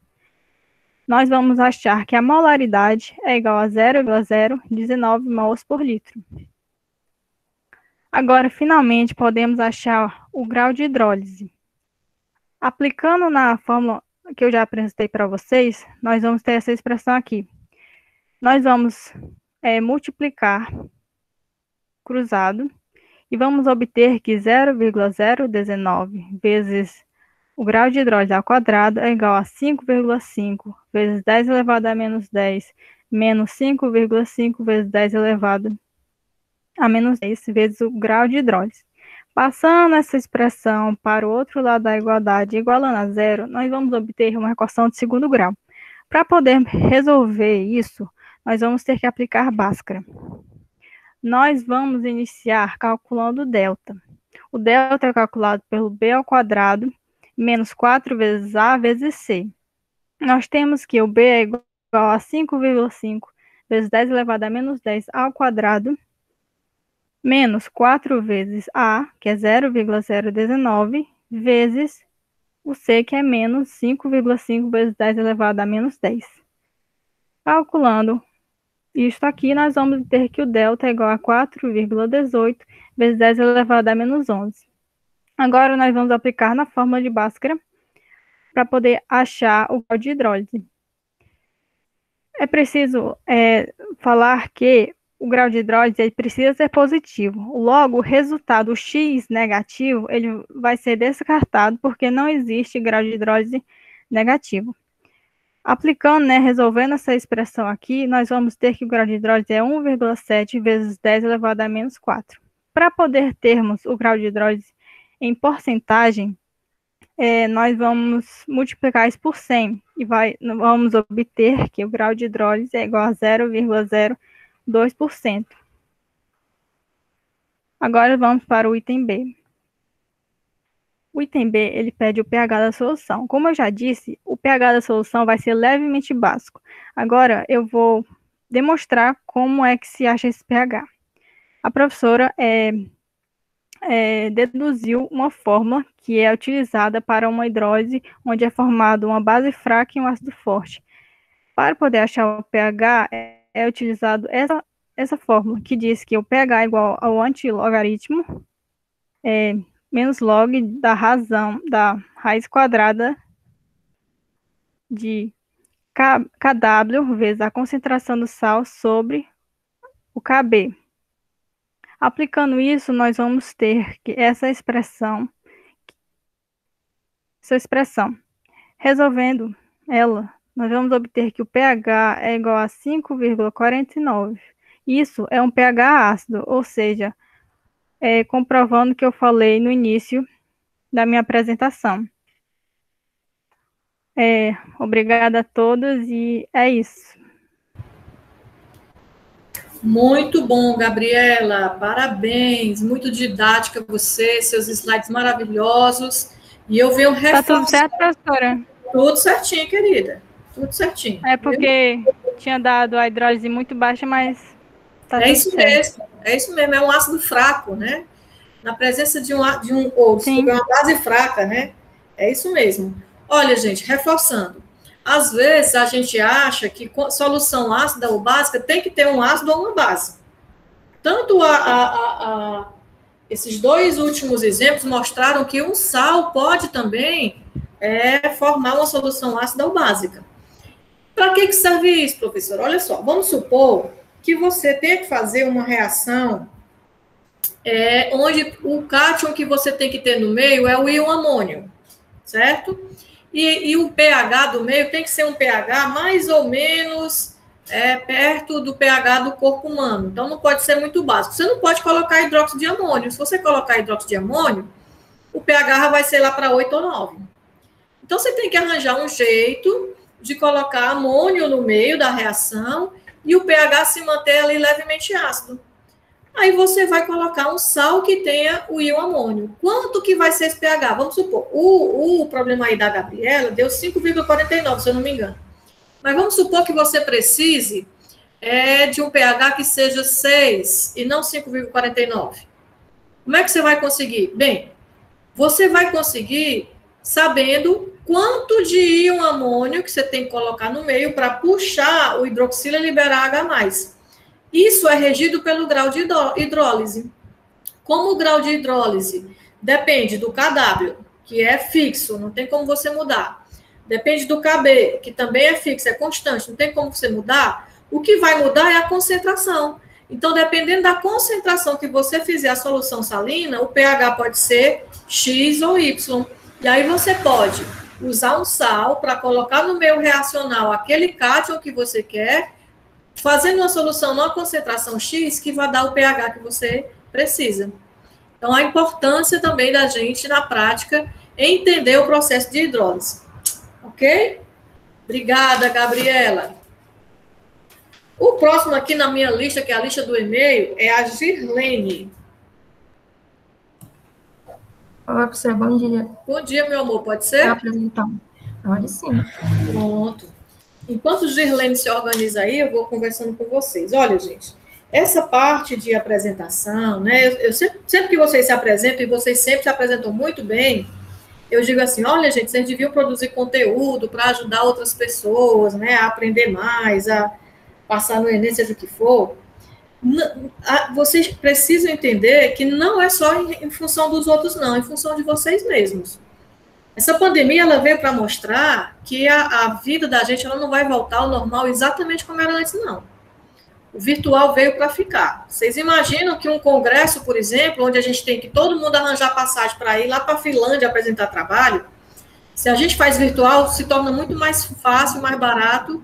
nós vamos achar que a molaridade é igual a 0,019 mols por litro. Agora, finalmente, podemos achar o grau de hidrólise. Aplicando na fórmula que eu já apresentei para vocês, nós vamos ter essa expressão aqui. Nós vamos multiplicar cruzado e vamos obter que 0,019 vezes o grau de hidrólise ao quadrado é igual a 5,5 vezes 10 elevado a menos 10 menos 5,5 vezes 10 elevado a menos 10 vezes o grau de hidrólise. Passando essa expressão para o outro lado da igualdade, igualando a zero, nós vamos obter uma equação de segundo grau. Para poder resolver isso, nós vamos ter que aplicar Bhaskara. Nós vamos iniciar calculando o delta. O delta é calculado pelo b ao quadrado menos 4 vezes a vezes c. Nós temos que o b é igual a 5,5 vezes 10 elevado a menos 10 ao quadrado menos 4 vezes a, que é 0,019, vezes o c, que é menos 5,5 vezes 10 elevado a menos 10. Calculando isto aqui, nós vamos ter que o delta é igual a 4,18 vezes 10 elevado a menos 11. Agora, nós vamos aplicar na fórmula de Bhaskara para poder achar o grau de hidrólise. É preciso falar que o grau de hidrólise precisa ser positivo. Logo, o resultado X negativo ele vai ser descartado porque não existe grau de hidrólise negativo. Aplicando, resolvendo essa expressão aqui, nós vamos ter que o grau de hidrólise é 1,7 vezes 10 elevado a menos 4. Para poder termos o grau de hidrólise em porcentagem, nós vamos multiplicar isso por 100 e vamos obter que o grau de hidrólise é igual a 0,02%. Agora vamos para o item B. O item B, ele pede o pH da solução. Como eu já disse, o pH da solução vai ser levemente básico. Agora eu vou demonstrar como é que se acha esse pH. A professora deduziu uma fórmula que é utilizada para uma hidrólise onde é formada uma base fraca e um ácido forte. Para poder achar o pH, é utilizado essa fórmula, que diz que o pH é igual ao antilogaritmo menos log da raiz quadrada de Kw vezes a concentração do sal sobre o Kb. Aplicando isso, nós vamos ter que essa expressão. Resolvendo ela, nós vamos obter que o pH é igual a 5,49. Isso é um pH ácido, ou seja, comprovando o que eu falei no início da minha apresentação. Obrigada a todos e é isso. Muito bom, Gabriela, parabéns, muito didática você, seus slides maravilhosos, e eu venho reforçar... Tá tudo certo, professora? Tudo certinho, querida, tudo certinho. É porque tinha dado a hidrólise muito baixa, mas tá tudo certo. É isso mesmo, é um ácido fraco, né? Na presença de uma base fraca, né? É isso mesmo. Olha, gente, reforçando. Às vezes a gente acha que solução ácida ou básica tem que ter um ácido ou uma base. Tanto esses dois últimos exemplos mostraram que um sal pode também formar uma solução ácida ou básica. Para que serve isso, professor? Olha só, vamos supor que você tenha que fazer uma reação onde o cátion que você tem que ter no meio é o íon amônio, certo? E o pH do meio tem que ser um pH mais ou menos perto do pH do corpo humano. Então, não pode ser muito básico. Você não pode colocar hidróxido de amônio. Se você colocar hidróxido de amônio, o pH vai ser lá para 8 ou 9. Então, você tem que arranjar um jeito de colocar amônio no meio da reação e o pH se manter ali levemente ácido. Aí você vai colocar um sal que tenha o íon amônio. Quanto que vai ser esse pH? Vamos supor, o problema aí da Gabriela deu 5,49, se eu não me engano. Mas vamos supor que você precise de um pH que seja 6 e não 5,49. Como é que você vai conseguir? Bem, você vai conseguir sabendo quanto de íon amônio que você tem que colocar no meio para puxar o hidroxila e liberar H+. Isso é regido pelo grau de hidrólise. Como o grau de hidrólise depende do Kw, que é fixo, não tem como você mudar. Depende do Kb, que também é fixo, é constante, não tem como você mudar. O que vai mudar é a concentração. Então, dependendo da concentração que você fizer a solução salina, o pH pode ser X ou Y. E aí você pode usar um sal para colocar no meio reacional aquele cátion que você quer, fazendo uma solução numa concentração X que vai dar o pH que você precisa. Então, a importância também da gente, na prática, entender o processo de hidrólise. Ok? Obrigada, Gabriela. O próximo aqui na minha lista, que é a lista do e-mail, é a Girlene. Olá, professora, bom dia. Bom dia, meu amor, pode ser? Apresentar. Pode sim. Pronto. Enquanto o Girlene se organiza aí, eu vou conversando com vocês. Olha, gente, essa parte de apresentação, né? Eu sempre que vocês se apresentam, e vocês sempre se apresentam muito bem, eu digo assim, olha, gente, vocês deviam produzir conteúdo para ajudar outras pessoas, né, a aprender mais, a passar no Enem, seja o que for. Vocês precisam entender que não é só em função dos outros, não, é em função de vocês mesmos. Essa pandemia, ela veio para mostrar que a vida da gente, ela não vai voltar ao normal exatamente como era antes, não. O virtual veio para ficar. Vocês imaginam que um congresso, por exemplo, onde a gente tem que todo mundo arranjar passagem para ir lá para a Finlândia apresentar trabalho, se a gente faz virtual, se torna muito mais fácil, mais barato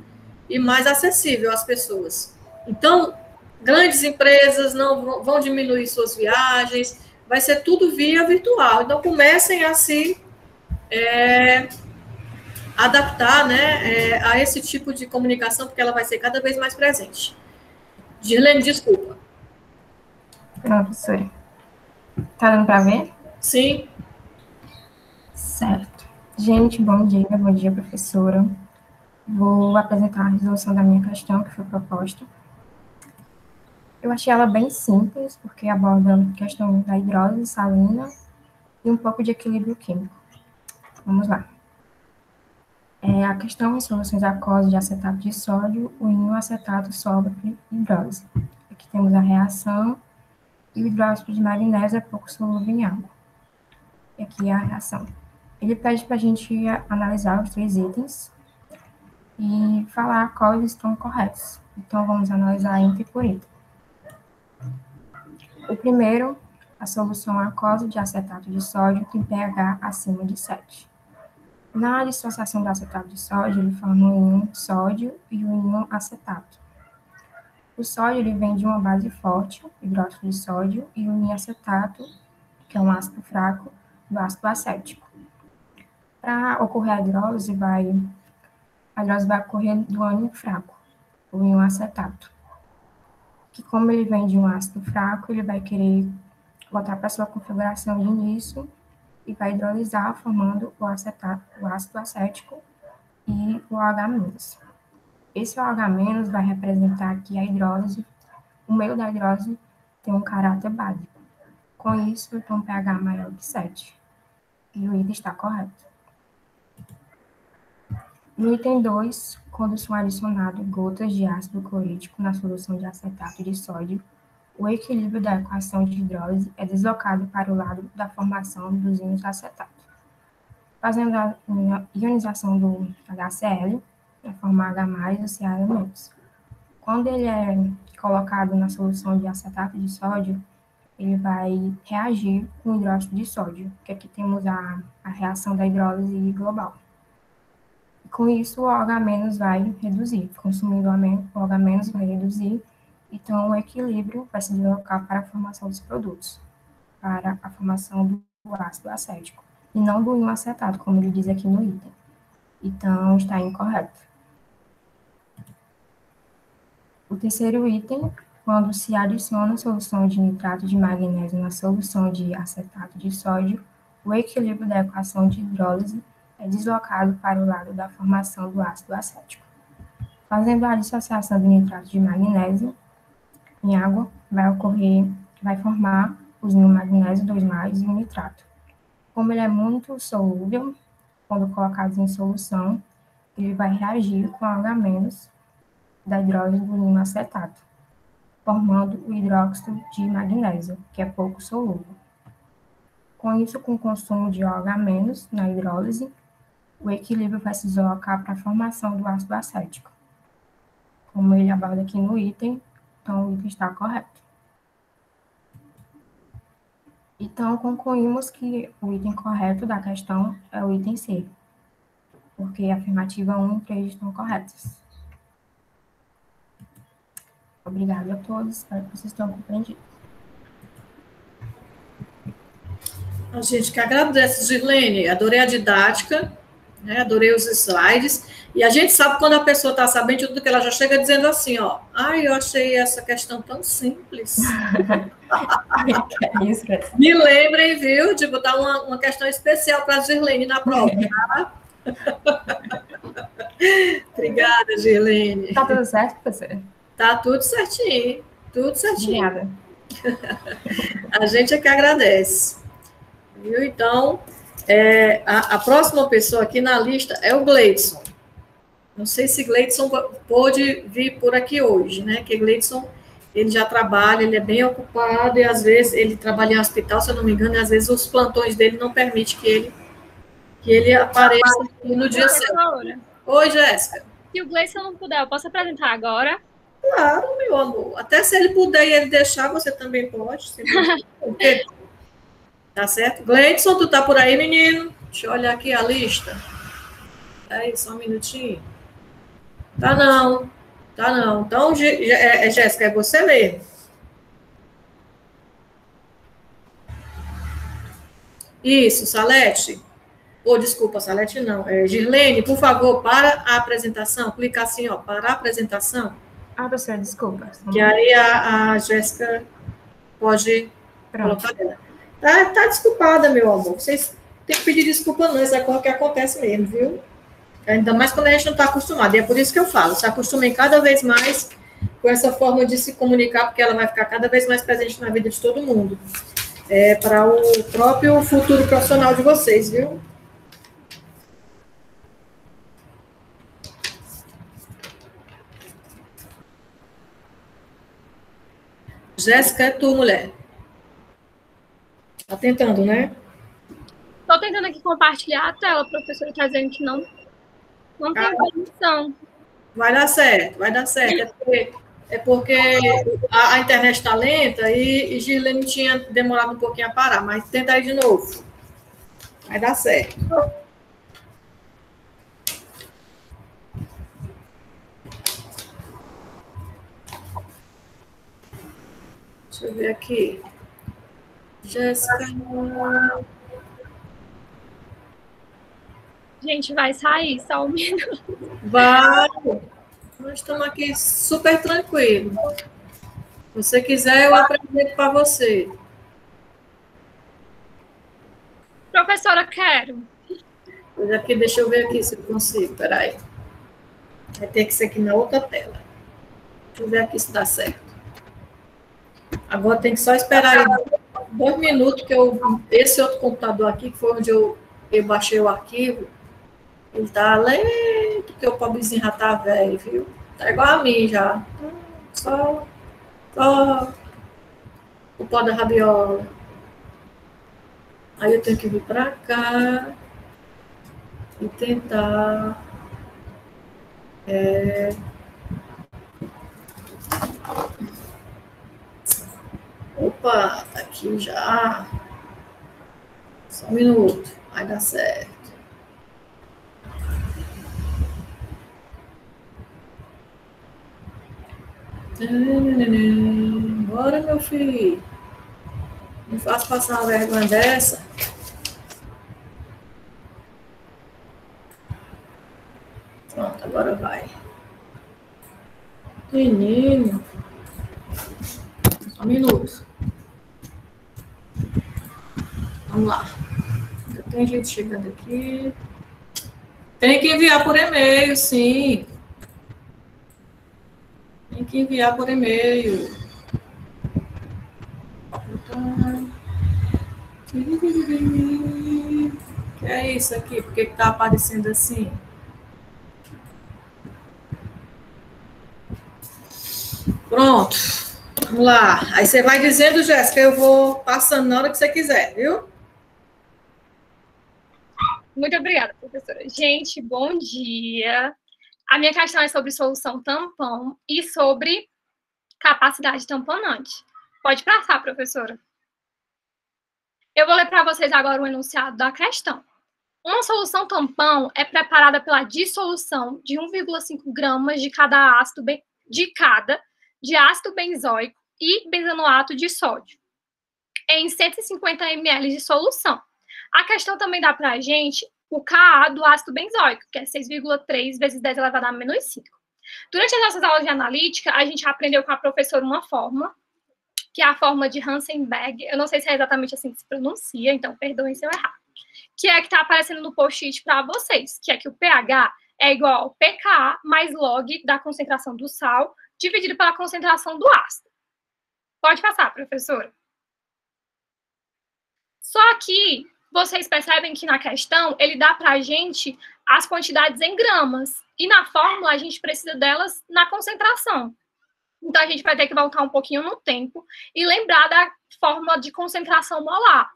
e mais acessível às pessoas. Então, grandes empresas não vão diminuir suas viagens, vai ser tudo via virtual. Então, comecem a se adaptar, né, a esse tipo de comunicação, porque ela vai ser cada vez mais presente. Girlene, desculpa. Não, professora. Tá dando para ver? Sim. Certo. Gente, bom dia, professora. Vou apresentar a resolução da minha questão, que foi proposta. Eu achei ela bem simples, porque aborda a questão da hidrólise salina e um pouco de equilíbrio químico. Vamos lá. A questão em soluções aquosas de acetato de sódio, o íon acetato sobra para hidrólise. Aqui temos a reação e o hidróxido de magnésio é pouco solúvel em água. E aqui é a reação. Ele pede para a gente analisar os 3 itens e falar quais estão corretos. Então, vamos analisar item por item. O primeiro, a solução aquosa de acetato de sódio tem pH acima de 7. Na dissociação do acetato de sódio, ele forma o íon sódio e o íon acetato. O sódio ele vem de uma base forte, hidróxido de sódio, e o íon acetato, que é um ácido fraco, do ácido acético. Para ocorrer a hidrólise vai ocorrer do ânion fraco, o íon acetato. Que como ele vem de um ácido fraco, ele vai querer voltar para sua configuração de início e vai hidrolisar, formando o ácido acético e o OH-. Esse OH- vai representar aqui a hidrólise. O meio da hidrólise tem um caráter básico. Com isso, tem um pH maior que 7. E o item está correto. No item 2, quando são adicionadas gotas de ácido clorídrico na solução de acetato de sódio, o equilíbrio da equação de hidrólise é deslocado para o lado da formação dos íons acetato. Fazendo a ionização do HCl, na forma H+, e o Ca-. Quando ele é colocado na solução de acetato de sódio, ele vai reagir com hidróxido de sódio, que aqui temos a reação da hidrólise global. Com isso, o OH- vai reduzir. Consumindo o OH- vai reduzir. Então, o equilíbrio vai se deslocar para a formação dos produtos, para a formação do ácido acético, e não do íon acetato, como ele diz aqui no item. Então, está incorreto. O terceiro item, quando se adiciona solução de nitrato de magnésio na solução de acetato de sódio, o equilíbrio da equação de hidrólise é deslocado para o lado da formação do ácido acético. Fazendo a dissociação do nitrato de magnésio em água, vai formar os íons magnésio 2+ e o nitrato. Como ele é muito solúvel, quando colocado em solução, ele vai reagir com H- da hidrólise do íon acetato, formando o hidróxido de magnésio, que é pouco solúvel. Com isso, com o consumo de OH- na hidrólise, o equilíbrio vai se deslocar para a formação do ácido acético. Como ele aborda aqui no item, então o item está correto. Então, concluímos que o item correto da questão é o item C, porque a afirmativa 1 e 3 estão corretas. Obrigada a todos, espero que vocês tenham compreendido. A gente que agradece, Girlene, adorei a didática, né? Adorei os slides, e a gente sabe quando a pessoa está sabendo de tudo que ela já chega dizendo assim, ó, eu achei essa questão tão simples. É isso, Me lembrem, viu, de botar uma questão especial para a Girlene na prova, tá? Obrigada, Girlene. Tá tudo certo, professora? Tá tudo certinho, tudo certinho. Obrigada. A gente é que agradece. Viu? Então, a próxima pessoa aqui na lista é o Gleidson. Não sei se Gleidson pôde vir por aqui hoje, né? Que Gleidson, ele já trabalha, ele é bem ocupado, e às vezes ele trabalha em hospital, se eu não me engano, e às vezes os plantões dele não permitem que ele apareça aqui no dia certo. Oi, Jéssica. Se o Gleison não puder, eu posso apresentar agora? Claro, meu amor. Até se ele puder e ele deixar, você também pode. Tá certo? Gleidson, tu tá por aí, menino? Deixa eu olhar aqui a lista. Aí, só um minutinho. Tá não. Tá não. Então, Jéssica, é você mesmo. Isso, Salete. Desculpa, Salete não. Girlene, por favor, para a apresentação. Clica assim, ó, para a apresentação. Professora, desculpa. Que aí a Jéssica pode colocar ela. Tá desculpada, meu amor. Vocês têm que pedir desculpa não, isso é coisa que acontece mesmo, viu? Ainda mais quando a gente não está acostumado. E é por isso que eu falo, se acostumem cada vez mais com essa forma de se comunicar, porque ela vai ficar cada vez mais presente na vida de todo mundo. Para o próprio futuro profissional de vocês, viu? Jéssica, é tu, mulher. Tá tentando, né? Estou tentando aqui compartilhar a tela, a professora está dizendo que não tem condição. Vai dar certo, vai dar certo. É porque a internet está lenta e Girlene tinha demorado um pouquinho a parar, mas tenta aí de novo. Vai dar certo. Deixa eu ver aqui. Jéssica. Gente, vai sair, só um minuto. Vai. Nós estamos aqui super tranquilos. Se você quiser, eu apresento para você. Professora, quero. Aqui, deixa eu ver aqui se eu consigo. Peraí. Vai ter que ser aqui na outra tela. Deixa eu ver aqui se dá certo. Agora tem que só esperar aí 2 minutos, que esse outro computador aqui, que foi onde eu baixei o arquivo, ele tá lento, porque o pobrezinho já tá velho, viu? Tá igual a mim já. Só o pó da rabiola. Aí eu tenho que vir pra cá e tentar. Opa, tá aqui já. Só um minuto, vai dar certo. Bora, meu filho. Não faço passar uma vergonha dessa. Pronto, agora vai. Menino. Só um minuto. Vamos lá. Já tem gente chegando aqui. Tem que enviar por e-mail, sim. Tem que enviar por e-mail. Que é isso aqui? Por que está aparecendo assim? Pronto. Vamos lá. Aí você vai dizendo, Jéssica, eu vou passando na hora que você quiser, viu? Muito obrigada, professora. Gente, bom dia. A minha questão é sobre solução tampão e sobre capacidade tamponante. Pode passar, professora. Eu vou ler para vocês agora o enunciado da questão. Uma solução tampão é preparada pela dissolução de 1,5 gramas de cada ácido de ácido benzoico e benzenoato de sódio em 150 ml de solução. A questão também dá para a gente o Ka do ácido benzoico, que é 6,3 vezes 10 elevado a menos 5. Durante as nossas aulas de analítica, a gente aprendeu com a professora uma fórmula, que é a fórmula de Hansenberg. Eu não sei se é exatamente assim que se pronuncia, então perdoem se eu errar. Que é que está aparecendo no post-it para vocês, que é que o pH é igual ao pKa mais log da concentração do sal dividido pela concentração do ácido. Pode passar, professora. Só que vocês percebem que na questão ele dá para a gente as quantidades em gramas. E na fórmula a gente precisa delas na concentração. Então a gente vai ter que voltar um pouquinho no tempo e lembrar da fórmula de concentração molar,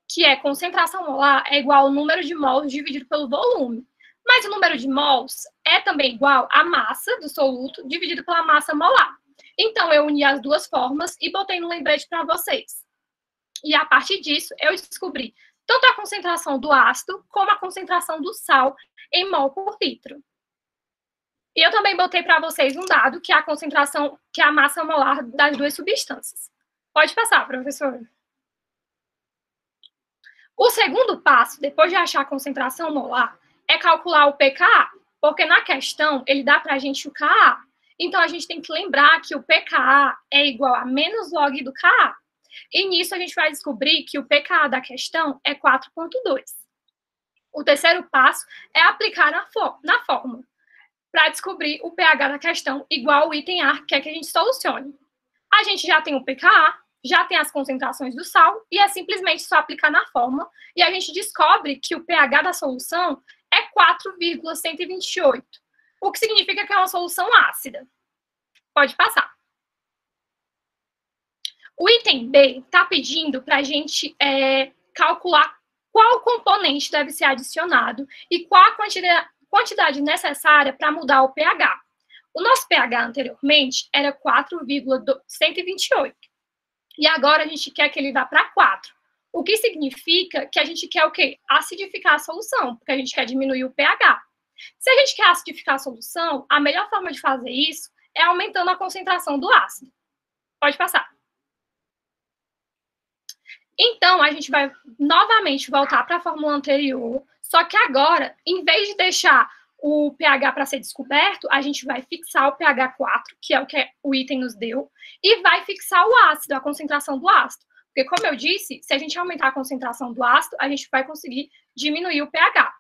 que é concentração molar é igual ao número de mols dividido pelo volume. Mas o número de mols é também igual à massa do soluto dividido pela massa molar. Então, eu uni as duas formas e botei no lembrete para vocês. E, a partir disso, eu descobri tanto a concentração do ácido como a concentração do sal em mol por litro. E eu também botei para vocês um dado, que é a concentração, que é a massa molar das duas substâncias. Pode passar, professora. O segundo passo, depois de achar a concentração molar, é calcular o pKa, porque na questão ele dá para a gente o Ka. Então, a gente tem que lembrar que o pKa é igual a menos log do Ka. E nisso a gente vai descobrir que o pKa da questão é 4,2. O terceiro passo é aplicar na fórmula, para descobrir o pH da questão igual ao item A, que quer que a gente solucione. A gente já tem o pKa, já tem as concentrações do sal, e é simplesmente só aplicar na fórmula, e a gente descobre que o pH da solução é 4,128, o que significa que é uma solução ácida. Pode passar. O item B está pedindo para a gente calcular qual componente deve ser adicionado e qual a quantidade necessária para mudar o pH. O nosso pH anteriormente era 4,128. E agora a gente quer que ele vá para 4. O que significa que a gente quer o quê? Acidificar a solução, porque a gente quer diminuir o pH. Se a gente quer acidificar a solução, a melhor forma de fazer isso é aumentando a concentração do ácido. Pode passar. Então, a gente vai novamente voltar para a fórmula anterior, só que agora, em vez de deixar o pH para ser descoberto, a gente vai fixar o pH 4, que é o que o item nos deu, e vai fixar o ácido, a concentração do ácido. Porque, como eu disse, se a gente aumentar a concentração do ácido, a gente vai conseguir diminuir o pH.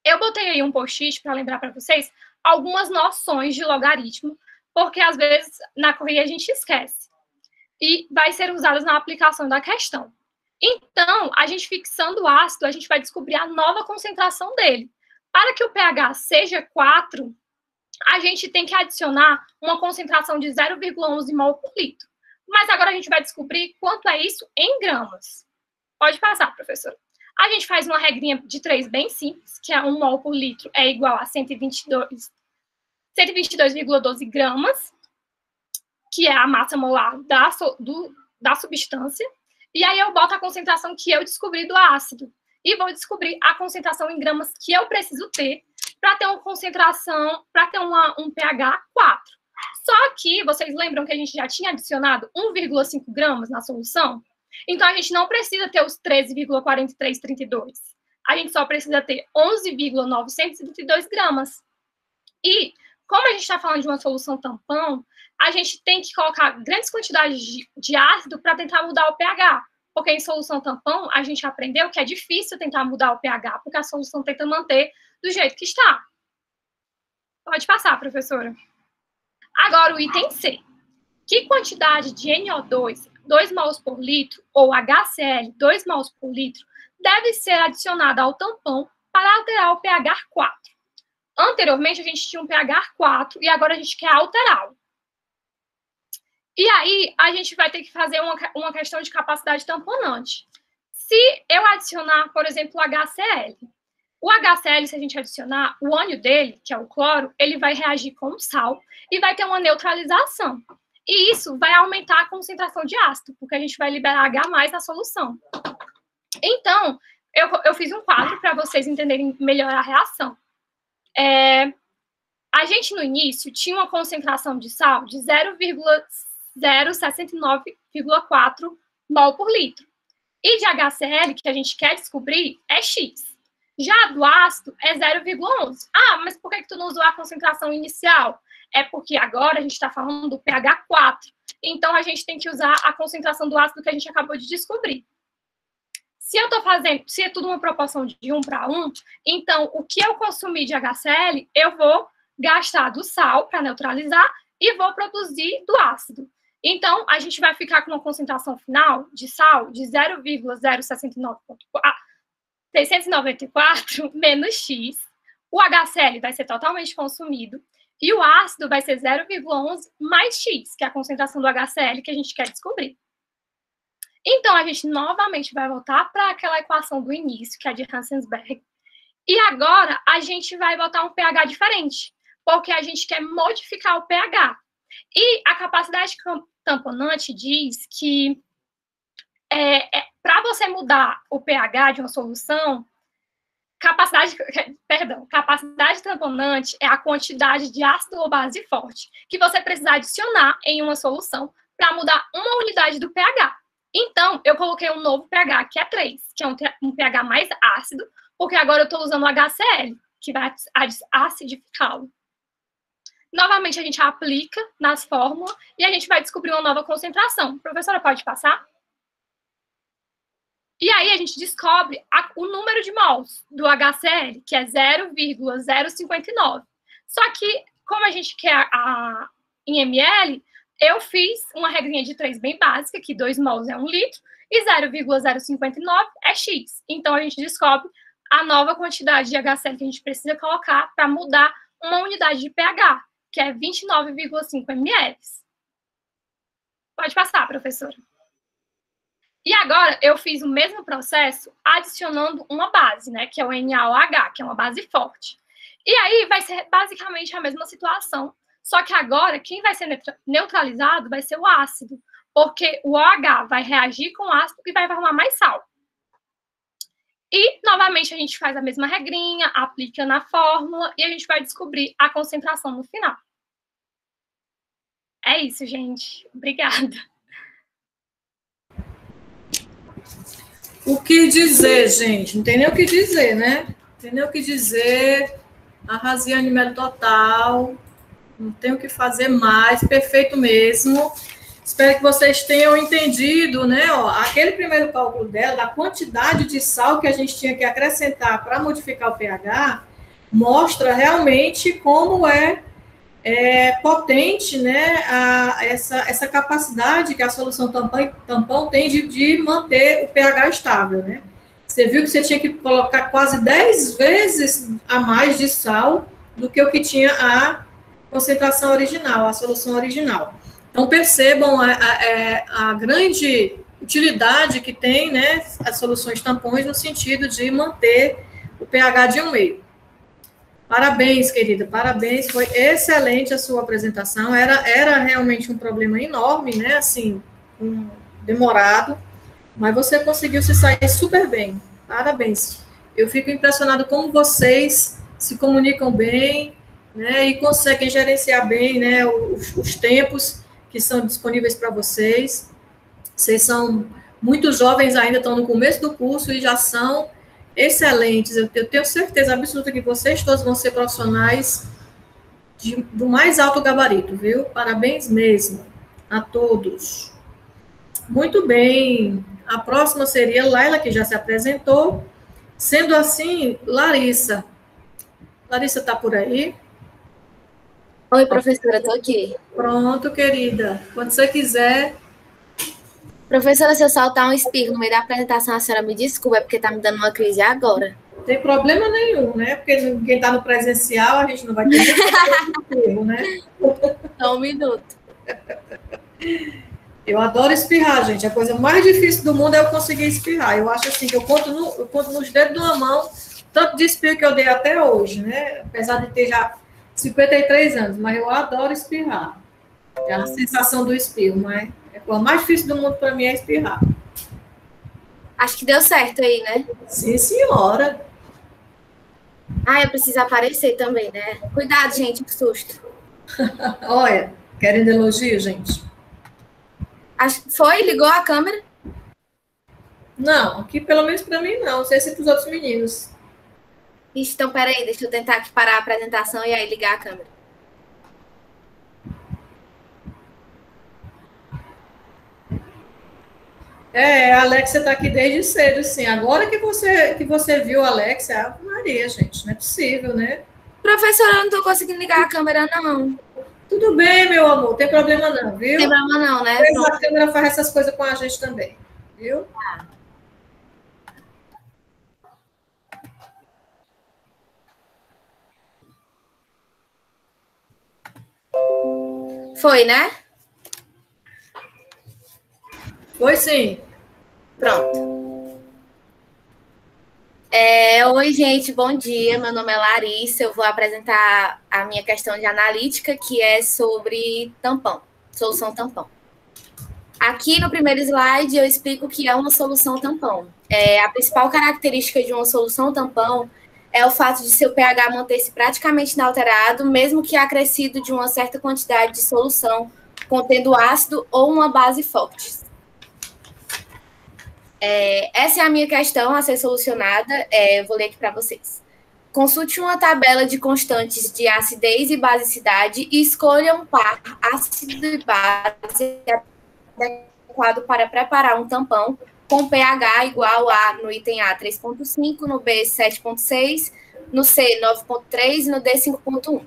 Eu botei aí um post-it para lembrar para vocês algumas noções de logaritmo, porque às vezes na correria a gente esquece. E vai ser usadas na aplicação da questão. Então, a gente fixando o ácido, a gente vai descobrir a nova concentração dele. Para que o pH seja 4, a gente tem que adicionar uma concentração de 0,11 mol por litro. Mas agora a gente vai descobrir quanto é isso em gramas. Pode passar, professora. A gente faz uma regrinha de 3 bem simples, que é 1 mol por litro é igual a 122,12 gramas, que é a massa molar da substância. E aí eu boto a concentração que eu descobri do ácido. E vou descobrir a concentração em gramas que eu preciso ter para ter uma concentração, para ter um pH 4. Só que vocês lembram que a gente já tinha adicionado 1,5 gramas na solução? Então, a gente não precisa ter os 13,4332. A gente só precisa ter 11,932 gramas. E, como a gente está falando de uma solução tampão, a gente tem que colocar grandes quantidades de ácido para tentar mudar o pH. Porque em solução tampão, a gente aprendeu que é difícil tentar mudar o pH, porque a solução tenta manter do jeito que está. Pode passar, professora. Agora, o item C. Que quantidade de NO2, 2 mols por litro, ou HCl, 2 mols por litro, deve ser adicionada ao tampão para alterar o pH 4? Anteriormente, a gente tinha um pH 4 e agora a gente quer alterá-lo. E aí, a gente vai ter que fazer uma questão de capacidade tamponante. Se eu adicionar, por exemplo, o HCl, se a gente adicionar, o ânion dele, que é o cloro, ele vai reagir com o sal e vai ter uma neutralização. E isso vai aumentar a concentração de ácido, porque a gente vai liberar H+ na solução. Então, eu fiz um quadro para vocês entenderem melhor a reação. A gente, no início, tinha uma concentração de sal de 0,069,4 mol por litro. E de HCl, que a gente quer descobrir, é X. Já do ácido, é 0,11. Ah, mas por que tu não usou a concentração inicial? É porque agora a gente está falando do pH 4. Então, a gente tem que usar a concentração do ácido que a gente acabou de descobrir. Se eu estou fazendo, se é tudo uma proporção de 1 para 1, então, o que eu consumir de HCl, eu vou gastar do sal para neutralizar e vou produzir do ácido. Então, a gente vai ficar com uma concentração final de sal de 0,0694 menos X. O HCl vai ser totalmente consumido. E o ácido vai ser 0,11 mais X, que é a concentração do HCl que a gente quer descobrir. Então, a gente novamente vai voltar para aquela equação do início, que é a de Hansensberg. E agora, a gente vai botar um pH diferente, porque a gente quer modificar o pH. E a capacidade tamponante diz que para você mudar o pH de uma solução, capacidade tamponante é a quantidade de ácido ou base forte que você precisa adicionar em uma solução para mudar uma unidade do pH. Então, eu coloquei um novo pH, que é 3, que é um pH mais ácido, porque agora eu estou usando o HCl, que vai acidificá-lo. Novamente, a gente aplica nas fórmulas e a gente vai descobrir uma nova concentração. Professora, pode passar? E aí, a gente descobre o número de mols do HCl, que é 0,059. Só que, como a gente quer em ml, eu fiz uma regrinha de 3 bem básica, que 2 mols é 1 litro, e 0,059 é X. Então, a gente descobre a nova quantidade de HCl que a gente precisa colocar para mudar uma unidade de pH, que é 29,5 ml. Pode passar, professora. E agora, eu fiz o mesmo processo adicionando uma base, né, que é o NaOH, que é uma base forte. E aí, vai ser basicamente a mesma situação, só que agora, quem vai ser neutralizado vai ser o ácido, porque o OH vai reagir com o ácido e vai formar mais sal. E, novamente, a gente faz a mesma regrinha, aplica na fórmula e a gente vai descobrir a concentração no final. É isso, gente. Obrigada. O que dizer, gente? Não tem nem o que dizer, né? Não tem nem o que dizer. Arrasiane Melo total. Não tem o que fazer mais. Perfeito mesmo. Espero que vocês tenham entendido, né? Ó, aquele primeiro cálculo dela, da quantidade de sal que a gente tinha que acrescentar para modificar o pH, mostra realmente como é potente, né, essa capacidade que a solução tampão tem de manter o pH estável, né? Você viu que você tinha que colocar quase 10 vezes a mais de sal do que o que tinha a concentração original, a solução original. Então, percebam a grande utilidade que tem, né, as soluções tampões no sentido de manter o pH de 1,5. Parabéns, querida, parabéns, foi excelente a sua apresentação, era realmente um problema enorme, né, assim, demorado, mas você conseguiu se sair super bem, parabéns. Eu fico impressionado como vocês se comunicam bem, né, e conseguem gerenciar bem, né, os tempos que são disponíveis para vocês. Vocês são muito jovens ainda, estão no começo do curso e já são excelentes. Eu tenho certeza absoluta que vocês todos vão ser profissionais do mais alto gabarito, viu? Parabéns mesmo a todos. Muito bem. A próxima seria Laila, que já se apresentou. Sendo assim, Larissa. Larissa está por aí? Oi, professora, estou aqui. Pronto, querida. Quando você quiser. Professora, se eu soltar um espirro no meio da apresentação, a senhora me desculpa, é porque está me dando uma crise agora. Não tem problema nenhum, né? Porque quem está no presencial, a gente não vai ter espirro, né? Só um minuto. Eu adoro espirrar, gente. A coisa mais difícil do mundo é eu conseguir espirrar. Eu acho assim que eu conto nos dedos de uma mão tanto de espirro que eu dei até hoje, né? Apesar de ter já 53 anos, mas eu adoro espirrar. É a sensação do espirro, mas a coisa mais difícil do mundo para mim é espirrar. Acho que deu certo aí, né? Sim, senhora. Ah, eu preciso aparecer também, né? Cuidado, gente, que susto. Olha, querendo elogio, gente? Acho que foi? Ligou a câmera? Não, aqui pelo menos para mim não. Não sei se para os outros meninos. Então, peraí, deixa eu tentar aqui parar a apresentação e aí ligar a câmera. A Alexia está aqui desde cedo, sim. Agora que você viu a Alexia, Maria, gente, não é possível, né? Professora, eu não estou conseguindo ligar a câmera, não. Tudo bem, meu amor, não tem problema não, viu? Não tem problema não, né? Mas a câmera faz essas coisas com a gente também, viu? Tá. Foi, né? Foi sim. Pronto. Oi, gente, bom dia. Meu nome é Larissa. Eu vou apresentar a minha questão de analítica, que é sobre tampão, solução tampão. Aqui no primeiro slide eu explico o que é uma solução tampão. A principal característica de uma solução tampão é o fato de seu pH manter-se praticamente inalterado, mesmo que acrescido de uma certa quantidade de solução contendo ácido ou uma base forte. Essa é a minha questão a ser solucionada. Eu vou ler aqui para vocês. Consulte uma tabela de constantes de acidez e basicidade e escolha um par ácido e base adequado para preparar um tampão com pH igual a, no item A, 3,5, no B, 7,6, no C, 9,3 e no D, 5,1.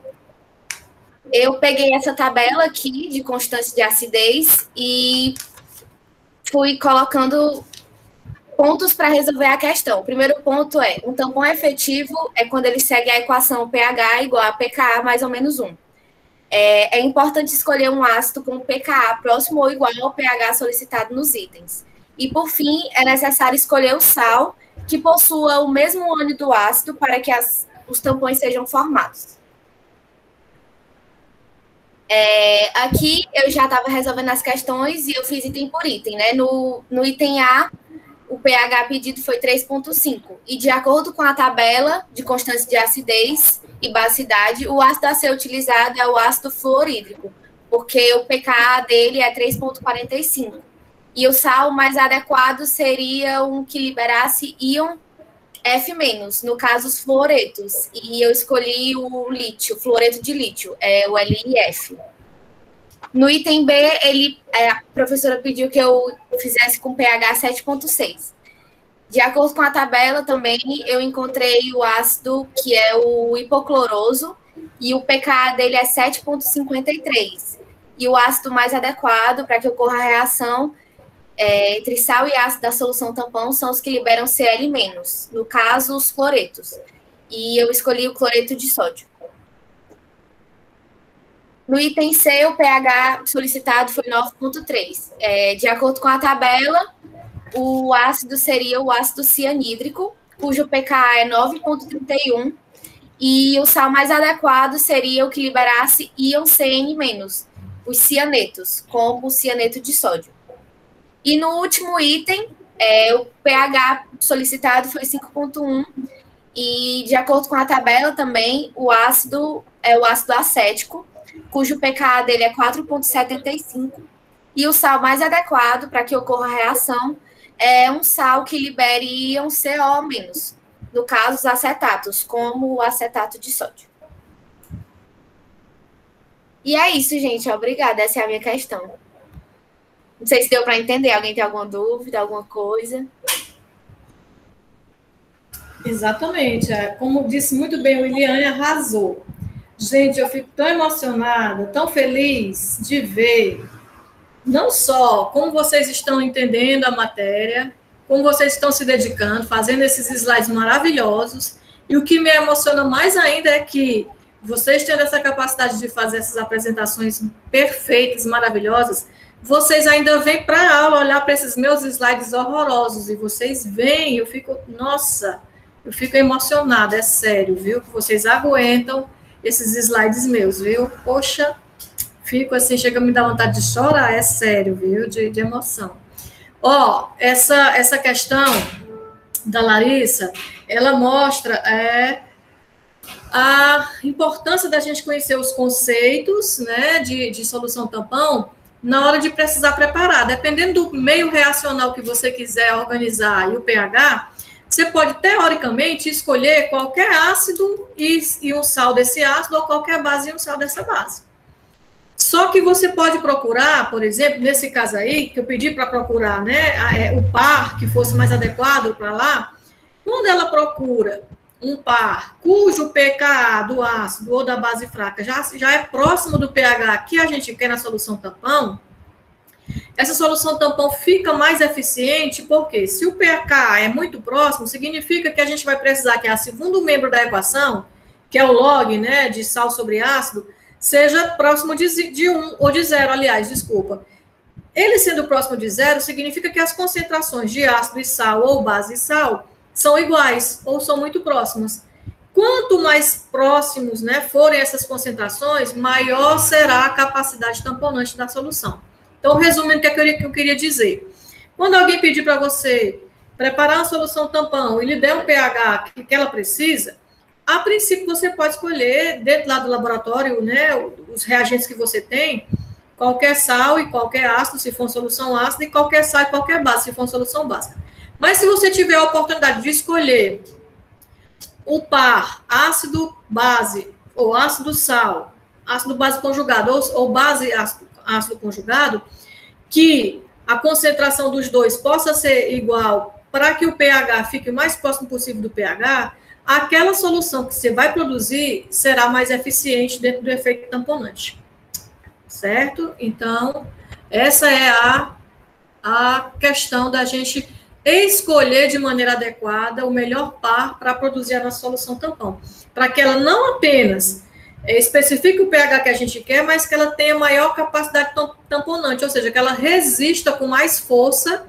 Eu peguei essa tabela aqui de constância de acidez e fui colocando pontos para resolver a questão. O primeiro ponto é, um tampão efetivo é quando ele segue a equação pH igual a pKa mais ou menos 1. É importante escolher um ácido com pKa próximo ou igual ao pH solicitado nos itens. E, por fim, é necessário escolher o sal que possua o mesmo ânion do ácido para que os tampões sejam formados. Aqui eu já estava resolvendo as questões e eu fiz item por item, né? No item A, o pH pedido foi 3,5. E, de acordo com a tabela de constância de acidez e basicidade, o ácido a ser utilizado é o ácido fluorídrico, porque o pKa dele é 3,45. E o sal mais adequado seria um que liberasse íon F-, no caso, os fluoretos. E eu escolhi o lítio, fluoreto de lítio, o LiF. No item B, a professora pediu que eu fizesse com pH 7,6. De acordo com a tabela também, eu encontrei o ácido, que é o hipocloroso, e o pKa dele é 7,53. E o ácido mais adequado para que ocorra a reação entre sal e ácido da solução tampão são os que liberam Cl-, no caso, os cloretos. E eu escolhi o cloreto de sódio. No item C, o pH solicitado foi 9,3. De acordo com a tabela, o ácido seria o ácido cianídrico, cujo pKa é 9,31, e o sal mais adequado seria o que liberasse íon Cn-, os cianetos, como o cianeto de sódio. E no último item, o pH solicitado foi 5,1, E, de acordo com a tabela também, o ácido é o ácido acético, cujo pKa dele é 4,75. E o sal mais adequado para que ocorra a reação é um sal que libere íon CO-, no caso, os acetatos, como o acetato de sódio. E é isso, gente. Obrigada. Essa é a minha questão. Não sei se deu para entender. Alguém tem alguma dúvida, alguma coisa? Exatamente. Como disse muito bem o Iliane, arrasou. Gente, eu fico tão emocionada, tão feliz de ver não só como vocês estão entendendo a matéria, como vocês estão se dedicando, fazendo esses slides maravilhosos, e o que me emociona mais ainda é que vocês tendo essa capacidade de fazer essas apresentações perfeitas, maravilhosas, vocês ainda vêm para a aula olhar para esses meus slides horrorosos, e vocês veem, eu fico, nossa, eu fico emocionada, é sério, viu? Que vocês aguentam esses slides meus, viu? Poxa, fico assim, chega a me dar vontade de chorar, é sério, viu? De emoção. Ó, essa questão da Larissa, ela mostra a importância da gente conhecer os conceitos, né, de solução tampão na hora de precisar preparar. Dependendo do meio reacional que você quiser organizar e o pH, você pode, teoricamente, escolher qualquer ácido e um sal desse ácido, ou qualquer base e um sal dessa base. Só que você pode procurar, por exemplo, nesse caso aí, que eu pedi para procurar, né, o par que fosse mais adequado para lá, quando ela procura um par cujo pKa do ácido ou da base fraca já é próximo do pH que a gente quer na solução tampão, essa solução tampão fica mais eficiente, porque se o pH é muito próximo, significa que a gente vai precisar que o segundo membro da equação, que é o log, né, de sal sobre ácido, seja próximo de 1, ou de 0, aliás, desculpa. Ele sendo próximo de 0, significa que as concentrações de ácido e sal, ou base e sal, são iguais, ou são muito próximas. Quanto mais próximos, né, forem essas concentrações, maior será a capacidade tamponante da solução. Então, resumindo o que eu queria dizer. Quando alguém pedir para você preparar uma solução tampão e lhe der um pH que ela precisa, a princípio você pode escolher, dentro lá do laboratório, né, os reagentes que você tem, qualquer sal e qualquer ácido, se for solução ácida, e qualquer sal e qualquer base, se for solução básica. Mas se você tiver a oportunidade de escolher o par ácido-base, ou ácido-sal, ácido-base conjugado, ou base-ácido conjugado, que a concentração dos dois possa ser igual para que o pH fique o mais próximo possível do pH, aquela solução que você vai produzir será mais eficiente dentro do efeito tamponante. Certo? Então, essa é a questão da gente escolher de maneira adequada o melhor par para produzir a nossa solução tampão. Para que ela não apenas especifique o pH que a gente quer, mas que ela tenha maior capacidade tamponante, ou seja, que ela resista com mais força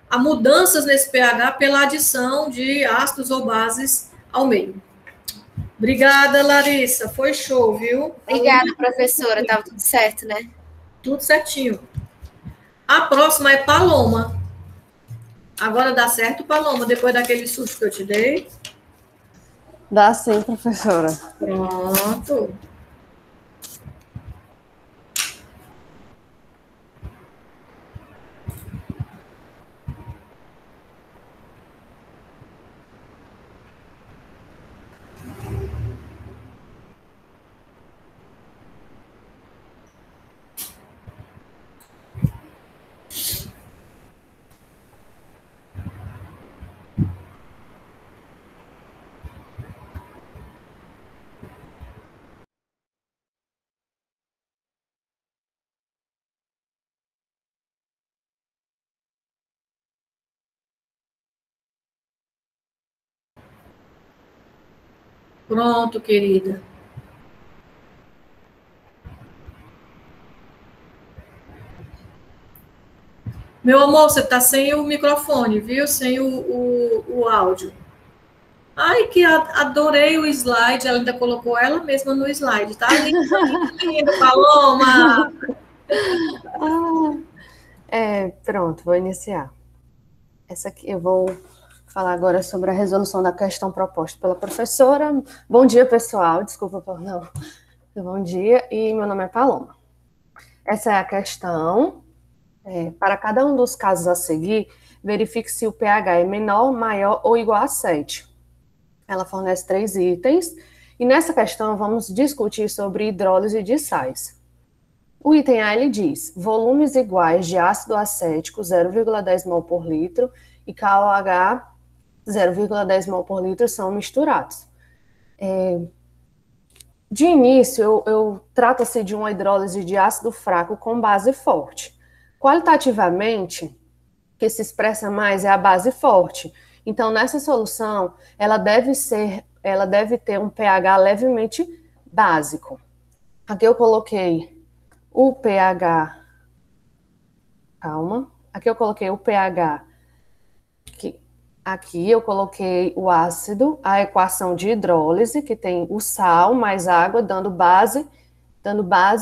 a mudanças nesse pH pela adição de ácidos ou bases ao meio. Obrigada, Larissa. Foi show, viu? Obrigada, professora. Estava tudo certo, né? Tudo certinho. A próxima é Paloma. Agora dá certo, Paloma, depois daquele susto que eu te dei? Dá sim, professora. Pronto. Pronto, querida. Meu amor, você está sem o microfone, viu? Sem o áudio. Ai, que adorei o slide. Ela ainda colocou ela mesma no slide. Tá lindo, Paloma! Pronto, vou iniciar. Essa aqui eu vou falar agora sobre a resolução da questão proposta pela professora. Bom dia, pessoal. Desculpa por não. Bom dia, e meu nome é Paloma. Essa é a questão. Para cada um dos casos a seguir, verifique se o pH é menor, maior ou igual a 7. Ela fornece 3 itens, e nessa questão vamos discutir sobre hidrólise de sais. O item A, ele diz, volumes iguais de ácido acético, 0,10 mol por litro, e KOH, 0,10 mol por litro, são misturados. De início, trata-se de uma hidrólise de ácido fraco com base forte. Qualitativamente, o que se expressa mais é a base forte. Então, nessa solução, ela deve ter um pH levemente básico. Aqui eu coloquei o pH. Calma. Aqui eu coloquei o pH. Aqui eu coloquei o ácido, a equação de hidrólise, que tem o sal mais água, dando base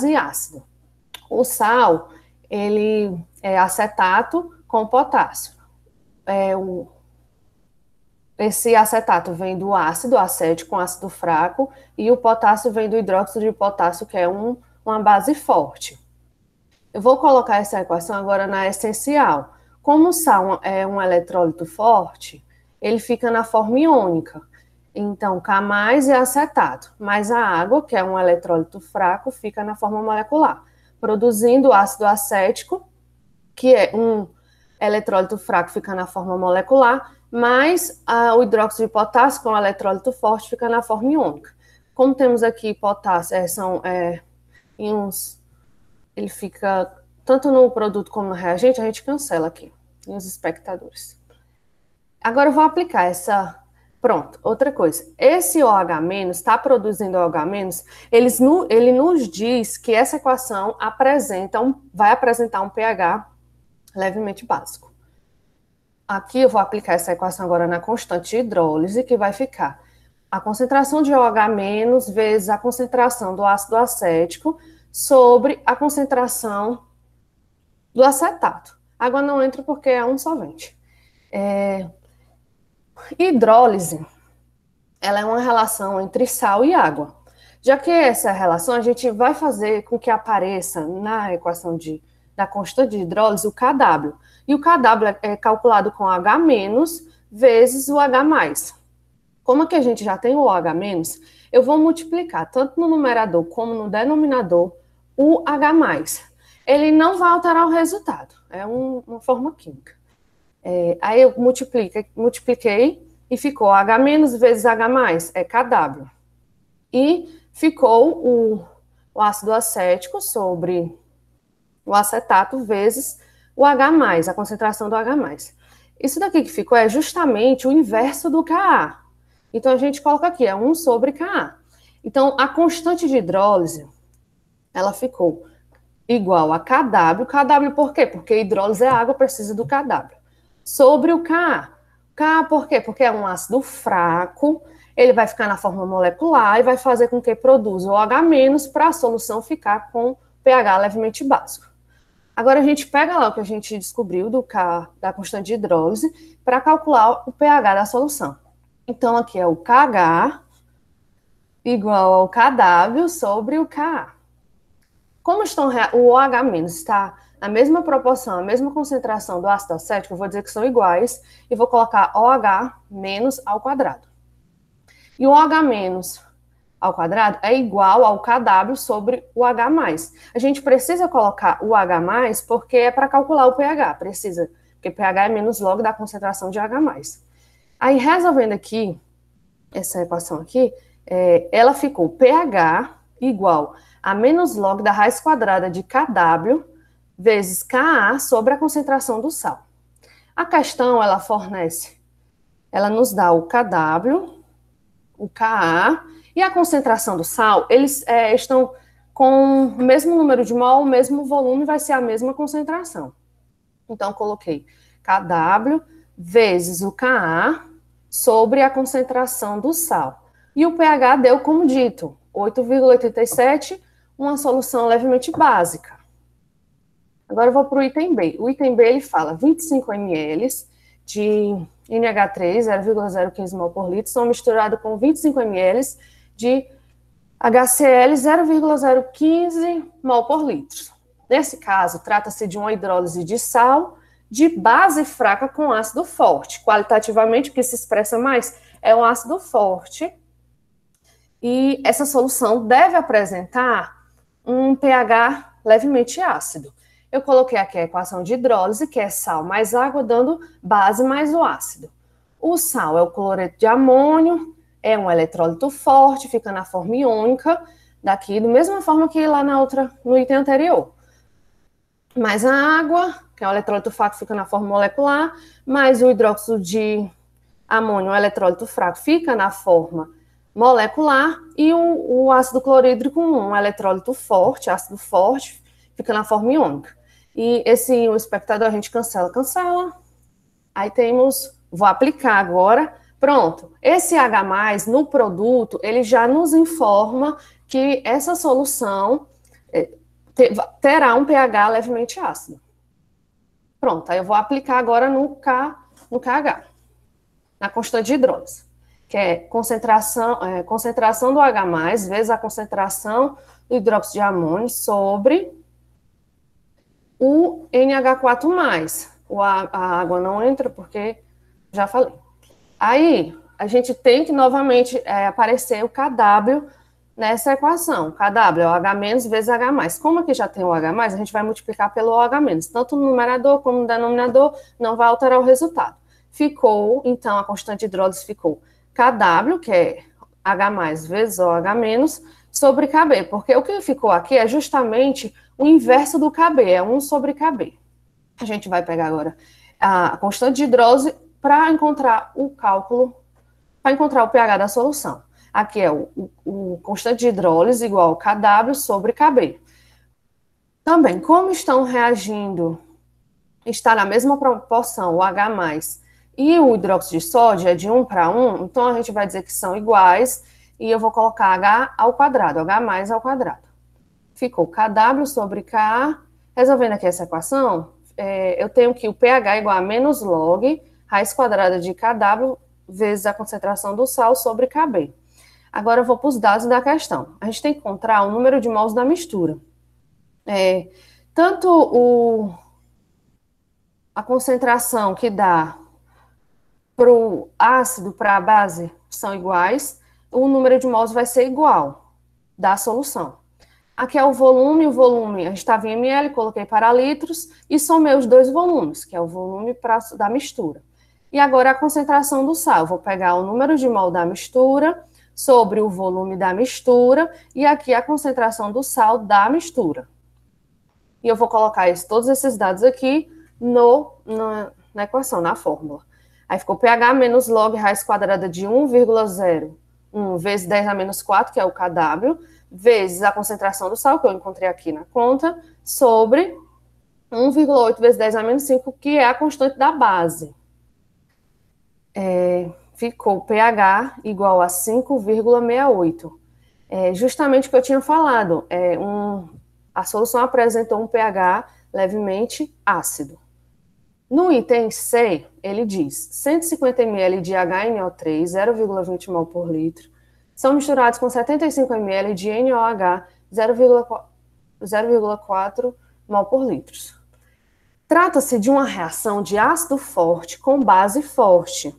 e ácido. O sal, ele é acetato com potássio. Esse acetato vem do ácido acético com ácido fraco, e o potássio vem do hidróxido de potássio, que é uma base forte. Eu vou colocar essa equação agora na essencial. Como o sal é um eletrólito forte, ele fica na forma iônica. Então, K+ é acetato, mais a água, que é um eletrólito fraco, fica na forma molecular, produzindo ácido acético, que é um eletrólito fraco, fica na forma molecular, mais o hidróxido de potássio, que é um eletrólito forte, fica na forma iônica. Como temos aqui potássio, íons, ele fica tanto no produto como no reagente, a gente cancela aqui, e os espectadores. Agora eu vou aplicar essa... Pronto, outra coisa. Esse OH- está produzindo OH-, ele nos diz que essa equação vai apresentar um pH levemente básico. Aqui eu vou aplicar essa equação agora na constante de hidrólise, que vai ficar a concentração de OH- vezes a concentração do ácido acético sobre a concentração do acetato. A água não entra porque é um solvente. Hidrólise, ela é uma relação entre sal e água. Já que essa relação, a gente vai fazer com que apareça na equação da constante de hidrólise o Kw. E o Kw é calculado com H- vezes o H+. Como aqui a gente já tem o H-, eu vou multiplicar tanto no numerador como no denominador o H+. Ele não vai alterar o resultado, é uma forma química. Aí eu multipliquei e ficou H- vezes H+, é Kw. E ficou o ácido acético sobre o acetato vezes o H+, a concentração do H+. Isso daqui que ficou é justamente o inverso do Ka. Então, a gente coloca aqui, é 1 sobre Ka. Então, a constante de hidrólise, ela ficou igual a Kw. Kw por quê? Porque hidrólise é água, precisa do Kw. Sobre o Ka. Ka por quê? Porque é um ácido fraco, ele vai ficar na forma molecular e vai fazer com que produza o OH- para a solução ficar com pH levemente básico. Agora a gente pega lá o que a gente descobriu da constante de hidrólise para calcular o pH da solução. Então aqui é o Kh igual ao Kw sobre o Ka. Como o OH- está na mesma proporção, a mesma concentração do ácido acético, eu vou dizer que são iguais e vou colocar OH- ao quadrado. E o OH- ao quadrado é igual ao Kw sobre o H+. A gente precisa colocar o H+, porque é para calcular o pH, porque pH é menos log da concentração de H+. Aí, resolvendo aqui, essa equação aqui, ela ficou pH igual a menos log da raiz quadrada de Kw vezes Ka sobre a concentração do sal. A questão, ela nos dá o Kw, o Ka, e a concentração do sal, eles estão com o mesmo número de mol, o mesmo volume, vai ser a mesma concentração. Então, coloquei Kw vezes o Ka sobre a concentração do sal. E o pH deu como dito, 8,87, uma solução levemente básica. Agora eu vou para o item B. O item B, ele fala 25 ml de NH3, 0,015 mol por litro, são misturados com 25 ml de HCl, 0,015 mol por litro. Nesse caso, trata-se de uma hidrólise de sal de base fraca com ácido forte. Qualitativamente, o que se expressa mais é um ácido forte. E essa solução deve apresentar um pH levemente ácido. Eu coloquei aqui a equação de hidrólise, que é sal mais água, dando base mais o ácido. O sal é o cloreto de amônio, é um eletrólito forte, fica na forma iônica, daqui, da mesma forma que lá no item anterior. Mais a água, que é o eletrólito fraco, fica na forma molecular, mais o hidróxido de amônio, o eletrólito fraco, fica na forma molecular, e o ácido clorídrico, um eletrólito forte, ácido forte, fica na forma iônica. E o espectador a gente cancela. Aí temos, vou aplicar agora, pronto. Esse H+, no produto, ele já nos informa que essa solução terá um pH levemente ácido. Pronto, aí eu vou aplicar agora no KH, na constante de hidrólise, que é concentração do H+, vezes a concentração do hidróxido de amônio sobre o NH4+. A água não entra porque já falei. Aí, a gente tem que novamente aparecer o KW nessa equação. KW é o H- vezes H+. Como aqui já tem o H+, a gente vai multiplicar pelo H-. Tanto no numerador como no denominador, não vai alterar o resultado. Ficou, então, a constante de hidrólise ficou KW, que é H+ vezes OH-, sobre KB. Porque o que ficou aqui é justamente o inverso do KB, é 1 sobre KB. A gente vai pegar agora a constante de hidrólise para encontrar o cálculo, para encontrar o pH da solução. Aqui é o constante de hidrólise igual a KW sobre KB. Também, como estão reagindo, está na mesma proporção o H+, e o hidróxido de sódio é de 1 para 1, então a gente vai dizer que são iguais, e eu vou colocar H ao quadrado, H+ ao quadrado. Ficou KW sobre Ka. Resolvendo aqui essa equação, eu tenho que o pH é igual a menos log, raiz quadrada de KW, vezes a concentração do sal sobre KB. Agora eu vou para os dados da questão. A gente tem que encontrar o número de mols da mistura. Tanto a concentração que dá para o ácido, para a base, são iguais, o número de mols vai ser igual da solução. Aqui é o volume a gente estava em ml, coloquei para litros, e somei os dois volumes, que é o volume da mistura. E agora a concentração do sal, eu vou pegar o número de mol da mistura sobre o volume da mistura, e aqui a concentração do sal da mistura. E eu vou colocar todos esses dados aqui na equação, na fórmula. Aí ficou pH menos log raiz quadrada de 1,01 vezes 10 a menos 4, que é o KW, vezes a concentração do sal, que eu encontrei aqui na conta, sobre 1,8 vezes 10 a menos 5, que é a constante da base. Ficou pH igual a 5,68. Justamente o que eu tinha falado, a solução apresentou um pH levemente ácido. No item C, ele diz 150 ml de HNO3, 0,20 mol por litro, são misturados com 75 ml de NOH, 0,4 mol por litro. Trata-se de uma reação de ácido forte com base forte.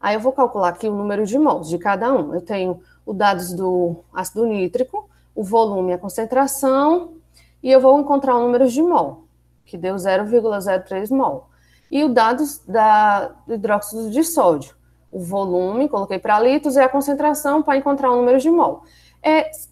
Aí eu vou calcular aqui o número de mols de cada um. Eu tenho os dados do ácido nítrico, o volume e a concentração, e eu vou encontrar o número de mol, que deu 0,03 mol. E os dados do hidróxido de sódio. O volume, coloquei para litros, e a concentração para encontrar o número de mol.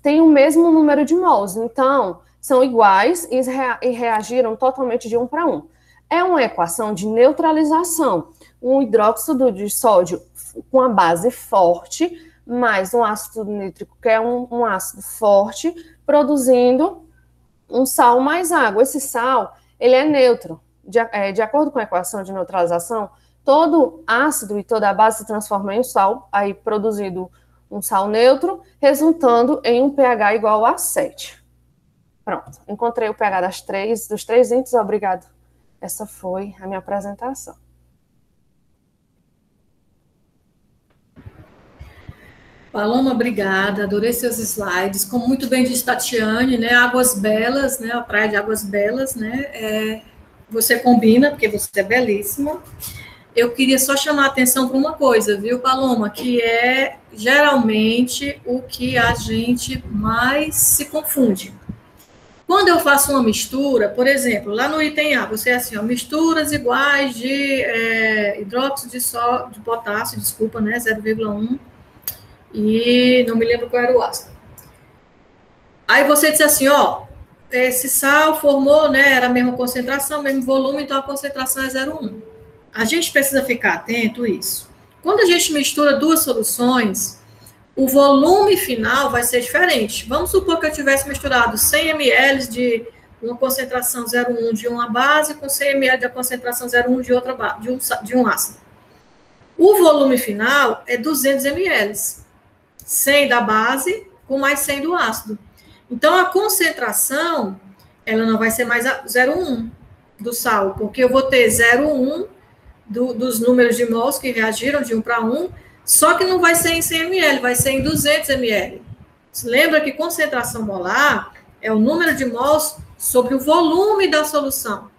Tem o mesmo número de mols, então são iguais e reagiram totalmente de 1 para 1. É uma equação de neutralização. Um hidróxido de sódio com a base forte, mais um ácido nítrico, que é um ácido forte, produzindo um sal mais água. Esse sal, ele é neutro. De acordo com a equação de neutralização, todo ácido e toda a base se transforma em um sal, aí produzindo um sal neutro, resultando em um pH igual a 7. Pronto, encontrei o pH dos três índices, obrigado. Essa foi a minha apresentação. Paloma, obrigada, adorei seus slides, como muito bem disse Tatiane, né, Águas Belas, né, a praia de Águas Belas, né, você combina, porque você é belíssima. Eu queria só chamar a atenção para uma coisa, viu, Paloma, que é geralmente o que a gente mais se confunde. Quando eu faço uma mistura, por exemplo, lá no item A, você é assim, ó, misturas iguais de hidróxido de potássio, desculpa, né, 0,1, e não me lembro qual era o ácido. Aí você disse assim, ó, esse sal formou, né, era a mesma concentração, mesmo volume, então a concentração é 0,1. A gente precisa ficar atento a isso. Quando a gente mistura duas soluções, o volume final vai ser diferente. Vamos supor que eu tivesse misturado 100 ml de uma concentração 0,1 de uma base com 100 ml da concentração 0,1 de outra base, de um ácido. O volume final é 200 ml. 100 da base com mais 100 do ácido. Então, a concentração, ela não vai ser mais 0,1 do sal, porque eu vou ter 0,1 dos números de mols que reagiram de 1 para 1, só que não vai ser em 100 ml, vai ser em 200 ml. Lembra que concentração molar é o número de mols sobre o volume da solução.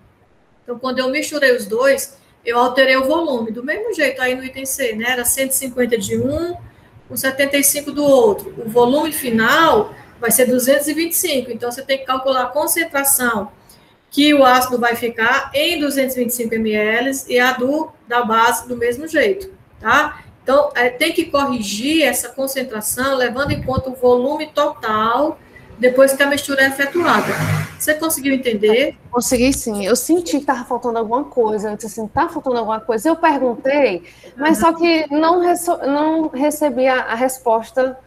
Então, quando eu misturei os dois, eu alterei o volume. Do mesmo jeito, aí no item C, né? Era 150 de um, com 75 do outro. O volume final vai ser 225. Então, você tem que calcular a concentração que o ácido vai ficar em 225 ml e a da base do mesmo jeito, tá? Então, tem que corrigir essa concentração, levando em conta o volume total, depois que a mistura é efetuada. Você conseguiu entender? Consegui, sim. Eu senti que estava faltando alguma coisa. Eu disse assim, está faltando alguma coisa? Eu perguntei, mas só que não recebi a resposta.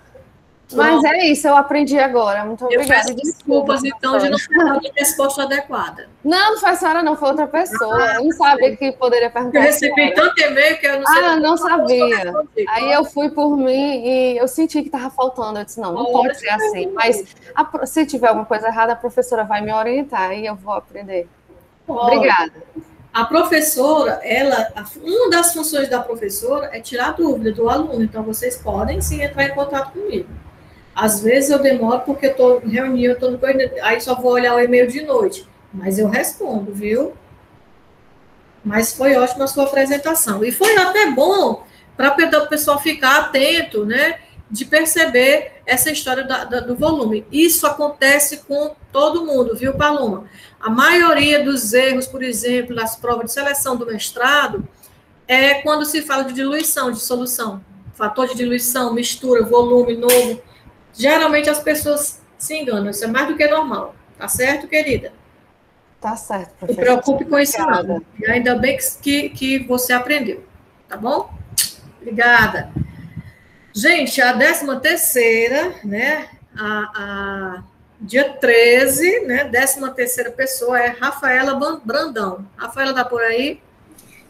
Mas é isso, eu aprendi agora. Muito obrigada. Eu peço desculpas, então, de não ter dado a resposta adequada. Não foi a senhora, não, foi outra pessoa. Eu não sabia que poderia perguntar. Eu recebi tanto e-mail que eu não sei. Não sabia. Aí eu fui por mim e eu senti que estava faltando. Eu disse, não pode ser assim. Mas se tiver alguma coisa errada, a professora vai me orientar e eu vou aprender. Obrigada. A professora, uma das funções da professora é tirar a dúvida do aluno. Então, vocês podem sim entrar em contato comigo. Às vezes eu demoro porque eu estou em reunião, aí só vou olhar o e-mail de noite. Mas eu respondo, viu? Mas foi ótima a sua apresentação. E foi até bom para o pessoal ficar atento, né? De perceber essa história do volume. Isso acontece com todo mundo, viu, Paloma? A maioria dos erros, por exemplo, nas provas de seleção do mestrado, é quando se fala de diluição, de solução. Fator de diluição, mistura, volume novo. Geralmente as pessoas se enganam, isso é mais do que normal. Tá certo, querida? Tá certo, professora. Não se preocupe com isso, não. E ainda bem que você aprendeu, tá bom? Obrigada. Gente, a 13ª, né? Dia 13, né? 13ª pessoa é Rafaela Brandão. Rafaela, tá por aí?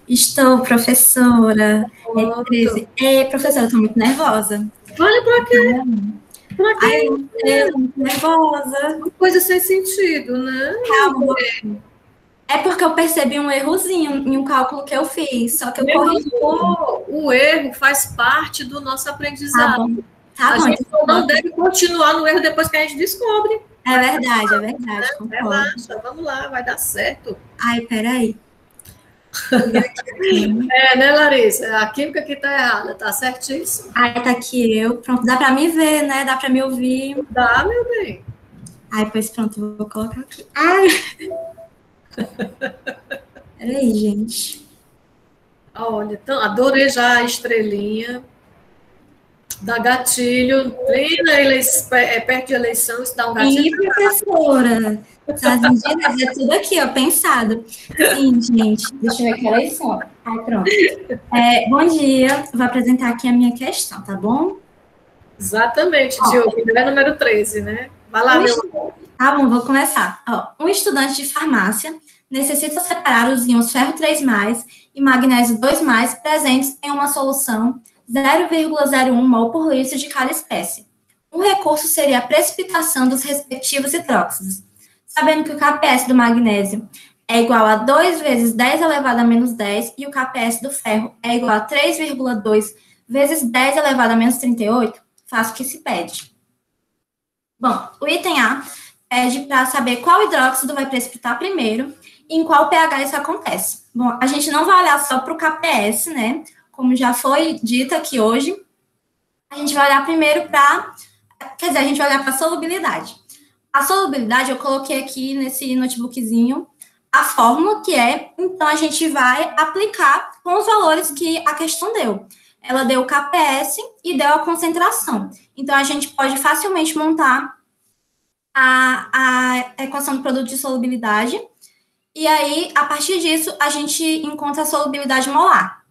Estou, professora. É 13. Professora, eu estou muito nervosa. Olha para quê? Ai, eu tô muito nervosa. Uma coisa sem sentido, né? Calma. É porque eu percebi um errozinho em um cálculo que eu fiz, só que eu corrigi. O erro faz parte do nosso aprendizado. A gente não deve continuar no erro depois que a gente descobre. É verdade. Relaxa, vamos lá, vai dar certo. Ai, peraí. Né, Larissa? A química que tá errada, tá certíssimo. Ai, tá aqui eu. Pronto, dá para me ver, né? Dá para me ouvir. Dá, meu bem. Ai, pois pronto, vou colocar aqui. Ai! Peraí, gente. Olha, então, adorei já a estrelinha. Dá gatilho. Perto de eleição, isso dá um gatilho. Sim, professora. As indígenas é tudo aqui, ó, pensado. Sim, gente. Deixa eu ver que eleição. Ai, pronto. Bom dia. Vou apresentar aqui a minha questão, tá bom? Exatamente, Diogo. É número 13, né? Vai lá, meu amor. Tá bom, vou começar. Um estudante de farmácia necessita separar os íons ferro 3+, e magnésio 2+, presentes em uma solução 0,01 mol por litro de cada espécie. Um recurso seria a precipitação dos respectivos hidróxidos. Sabendo que o KPS do magnésio é igual a 2 vezes 10 elevado a menos 10 e o KPS do ferro é igual a 3,2 vezes 10 elevado a menos 38, faço o que se pede. Bom, o item A pede para saber qual hidróxido vai precipitar primeiro e em qual pH isso acontece. Bom, a gente não vai olhar só para o KPS, né? Como já foi dito aqui hoje, a gente vai olhar primeiro para... Quer dizer, a gente vai olhar para a solubilidade. A solubilidade, eu coloquei aqui nesse notebookzinho a fórmula que é, então a gente vai aplicar com os valores que a questão deu. Ela deu o KPS e deu a concentração. Então, a gente pode facilmente montar a equação do produto de solubilidade. E aí, a partir disso, a gente encontra a solubilidade molar.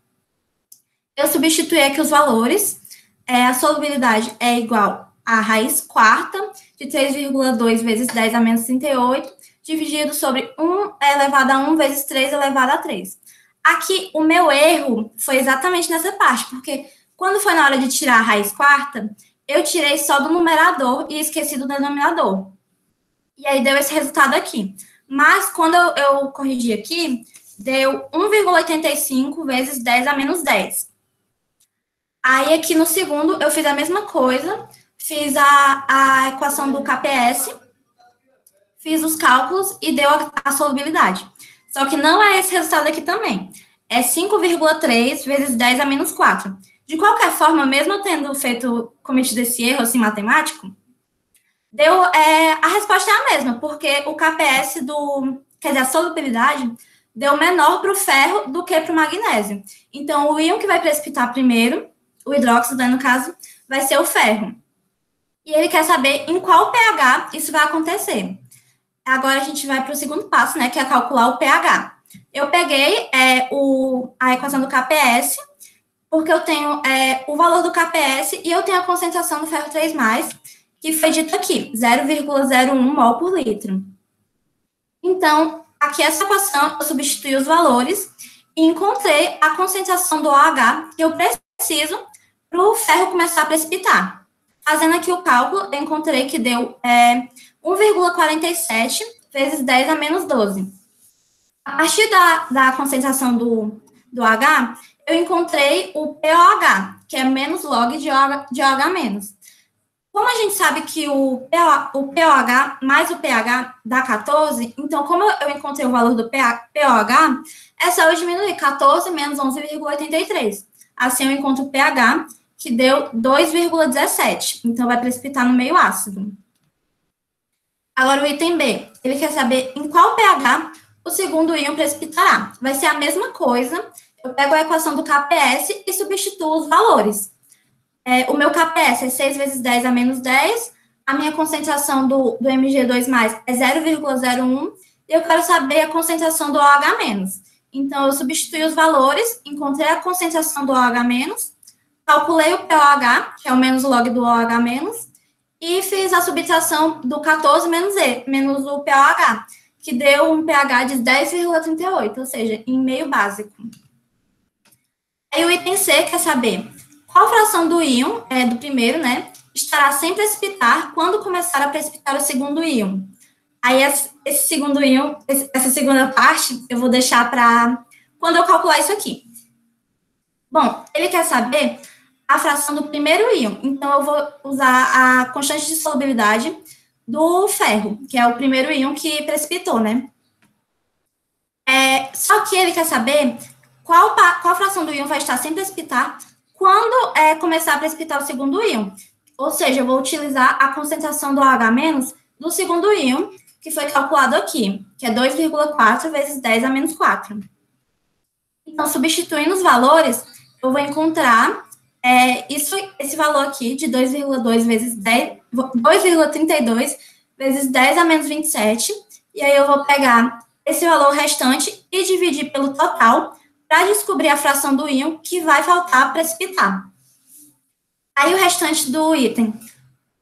Eu substituí aqui os valores. A solubilidade é igual a raiz quarta de 3,2 vezes 10 a menos 38, dividido sobre 1 elevado a 1 vezes 3 elevado a 3. Aqui, o meu erro foi exatamente nessa parte, porque quando foi na hora de tirar a raiz quarta, eu tirei só do numerador e esqueci do denominador. E aí, deu esse resultado aqui. Mas, quando eu corrigi aqui, deu 1,85 vezes 10 a menos 10. Aí, aqui no segundo, eu fiz a mesma coisa, fiz a equação do KPS, fiz os cálculos e deu a solubilidade. Só que não é esse resultado aqui também. É 5,3 vezes 10 a menos 4. De qualquer forma, mesmo eu tendo cometido esse erro assim, matemático, a resposta é a mesma, porque o KPS quer dizer, a solubilidade deu menor para o ferro do que para o magnésio. Então, o íon que vai precipitar primeiro, o hidróxido, no caso, vai ser o ferro. E ele quer saber em qual pH isso vai acontecer. Agora, a gente vai para o segundo passo, né, que é calcular o pH. Eu peguei a equação do KPS, porque eu tenho o valor do KPS e eu tenho a concentração do ferro 3+, que foi dito aqui, 0,01 mol por litro. Então, aqui essa equação, eu substituí os valores e encontrei a concentração do OH que eu preciso para o ferro começar a precipitar. Fazendo aqui o cálculo, eu encontrei que deu 1,47 vezes 10 a menos 12. A partir da concentração do OH, eu encontrei o POH, que é menos log de OH menos. Como a gente sabe que o POH mais o pH dá 14, então, como eu encontrei o valor do POH, é só eu diminuir 14 menos 11,83. Assim, eu encontro o pH, que deu 2,17. Então, vai precipitar no meio ácido. Agora, o item B. Ele quer saber em qual pH o segundo íon precipitará. Vai ser a mesma coisa. Eu pego a equação do KPS e substituo os valores. O meu KPS é 6 vezes 10 a menos 10. A minha concentração do Mg2+, é 0,01. E eu quero saber a concentração do OH-. Então, eu substituí os valores, encontrei a concentração do OH-, calculei o POH, que é o menos log do OH-, e fiz a subtração do 14 menos E, menos o POH, que deu um pH de 10,38, ou seja, em meio básico. Aí o item C quer saber qual fração do íon, do primeiro, né, estará sem precipitar quando começar a precipitar o segundo íon. Aí esse segundo íon, essa segunda parte, eu vou deixar para quando eu calcular isso aqui. Bom, ele quer saber a fração do primeiro íon. Então, eu vou usar a constante de solubilidade do ferro, que é o primeiro íon que precipitou, né? Só que ele quer saber qual fração do íon vai estar sem precipitar quando começar a precipitar o segundo íon. Ou seja, eu vou utilizar a concentração do OH- do segundo íon, que foi calculado aqui, que é 2,4 vezes 10 a menos 4. Então, substituindo os valores, eu vou encontrar esse valor aqui de 2,2 vezes 10, 2,32 vezes 10 a menos 27, e aí eu vou pegar esse valor restante e dividir pelo total para descobrir a fração do íon que vai faltar precipitar. Aí o restante do item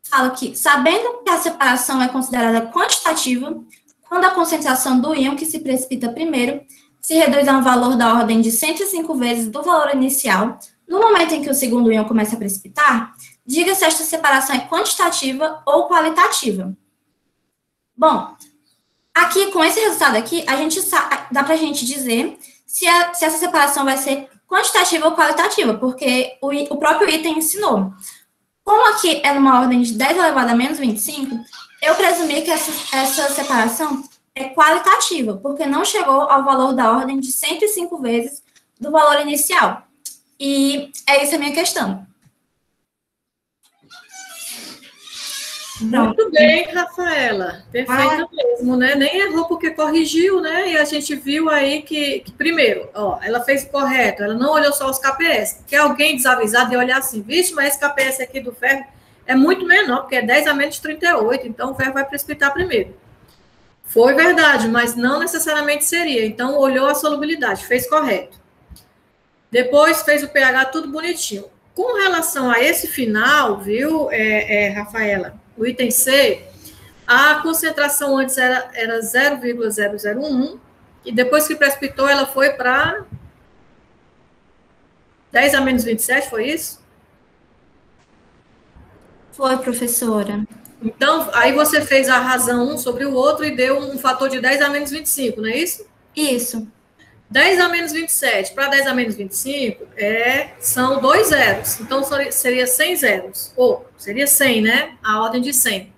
fala que, sabendo que a separação é considerada quantitativa, quando a concentração do íon que se precipita primeiro se reduz a um valor da ordem de 105 vezes do valor inicial, no momento em que o segundo íon começa a precipitar, diga se esta separação é quantitativa ou qualitativa. Bom, aqui, com esse resultado aqui, dá para a gente dizer se essa separação vai ser quantitativa ou qualitativa, porque o próprio item ensinou. Como aqui é numa ordem de 10 elevado a menos 25, eu presumi que essa separação é qualitativa, porque não chegou ao valor da ordem de 105 vezes do valor inicial. E é isso a minha questão. Muito bem, Rafaela. Perfeita mesmo, né? Nem errou porque corrigiu, né? E a gente viu aí que primeiro, ó, ela fez o correto, ela não olhou só os KPS, porque alguém desavisado de olhar assim, vixe, mas esse KPS aqui do ferro é muito menor, porque é 10 a menos 38, então o ferro vai precipitar primeiro. Foi verdade, mas não necessariamente seria. Então, olhou a solubilidade, fez correto. Depois fez o pH tudo bonitinho. Com relação a esse final, viu, Rafaela, o item C, a concentração antes era 0,001 e depois que precipitou, ela foi para 10 a menos 27, foi isso? Foi, professora. Então, aí você fez a razão um sobre o outro e deu um fator de 10 a menos 25, não é isso? Isso. 10 a menos 27 para 10 a menos 25 são 2 zeros. Então, seria 100 zeros. Ou, seria 100, né? A ordem de 100.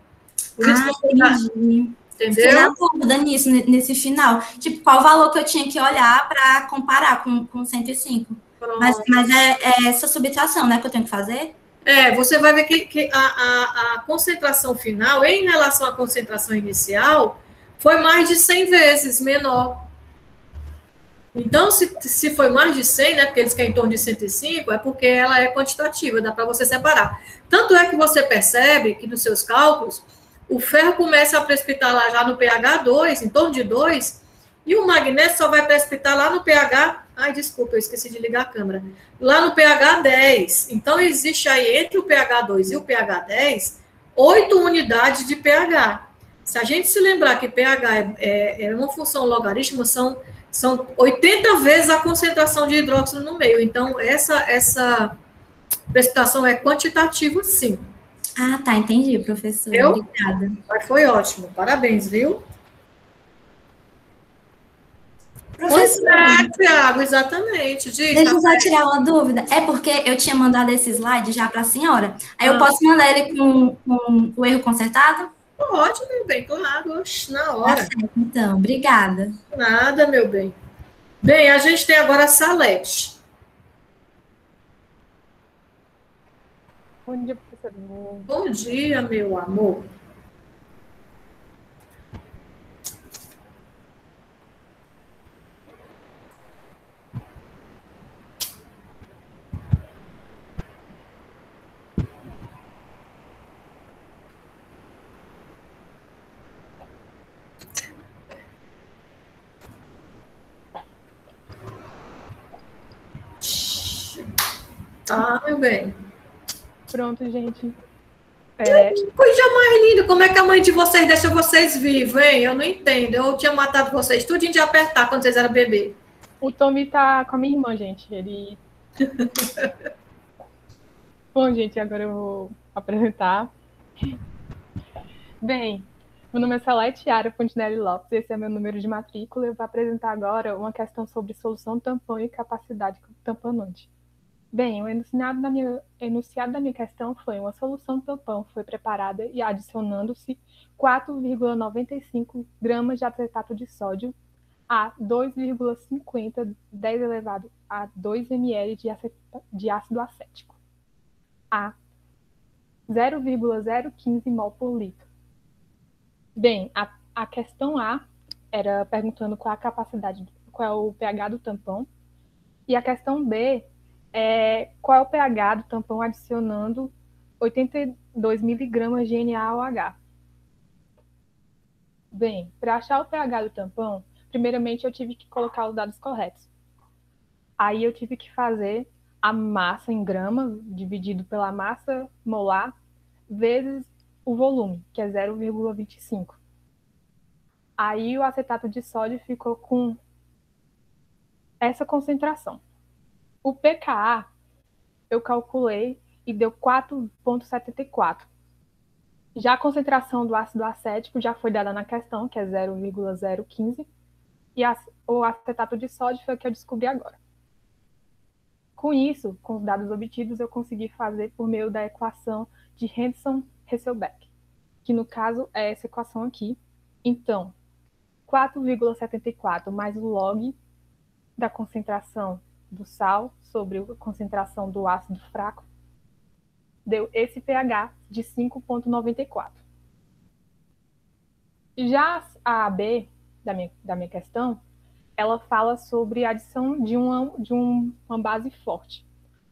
Por isso entendi. Entendeu? Fiquei na dúvida nisso, nesse final. Tipo, qual o valor que eu tinha que olhar para comparar com 105? Mas é essa subtração, né, que eu tenho que fazer? Você vai ver que a concentração final, em relação à concentração inicial, foi mais de 100 vezes menor. Então, se foi mais de 100, né, porque eles querem em torno de 105, é porque ela é quantitativa, dá para você separar. Tanto é que você percebe que nos seus cálculos, o ferro começa a precipitar lá já no pH 2, em torno de 2, e o magnésio só vai precipitar lá no pH... Ai, desculpa, eu esqueci de ligar a câmera. Lá no pH 10. Então, existe aí entre o pH 2 e o pH 10, 8 unidades de pH. Se a gente se lembrar que pH é uma função logarítmica, são 80 vezes a concentração de hidróxido no meio. Então, essa precipitação é quantitativa, sim. Ah, tá, entendi, professora. Obrigada. Mas foi ótimo, parabéns, viu? Professora, Tiago, exatamente. deixa eu só tirar uma dúvida. É porque eu tinha mandado esse slide já para a senhora. Aí eu posso mandar ele com o erro consertado? Pode, meu bem, claro, na hora. Tá certo, então, obrigada. Nada, meu bem. Bem, a gente tem agora a Salete. Bom dia, professora. Bom dia, meu amor. Tá, meu bem. Pronto, gente. Que coisa mais linda. Como é que a mãe de vocês deixa vocês vivos, hein? Eu não entendo. Eu tinha matado vocês tudinho de apertar quando vocês eram bebê. O Tommy tá com a minha irmã, gente. Ele... Bom, gente, agora eu vou apresentar. Bem, meu nome é Salete Yara Fontinelli Lopes, esse é meu número de matrícula. Eu vou apresentar agora uma questão sobre solução tampão e capacidade tamponante. Bem, o enunciado da minha questão foi: uma solução tampão foi preparada e adicionando-se 4,95 gramas de acetato de sódio a 2,50 10 elevado a 2 ml de ácido acético a 0,015 mol por litro. Bem, a questão A era perguntando qual é o pH do tampão, e a questão B qual é o pH do tampão adicionando 82 miligramas de NaOH. Bem, para achar o pH do tampão, primeiramente eu tive que colocar os dados corretos. Aí eu tive que fazer a massa em gramas, dividido pela massa molar, vezes o volume, que é 0,25. Aí o acetato de sódio ficou com essa concentração. O pKa eu calculei e deu 4,74. Já a concentração do ácido acético já foi dada na questão, que é 0,015, e o acetato de sódio foi o que eu descobri agora. Com isso, com os dados obtidos, eu consegui fazer por meio da equação de Henderson-Hasselbalch, que no caso é essa equação aqui. Então, 4,74 mais o log da concentração do sal sobre a concentração do ácido fraco deu esse pH de 5,94. Já a AB da minha questão, ela fala sobre a adição de uma base forte.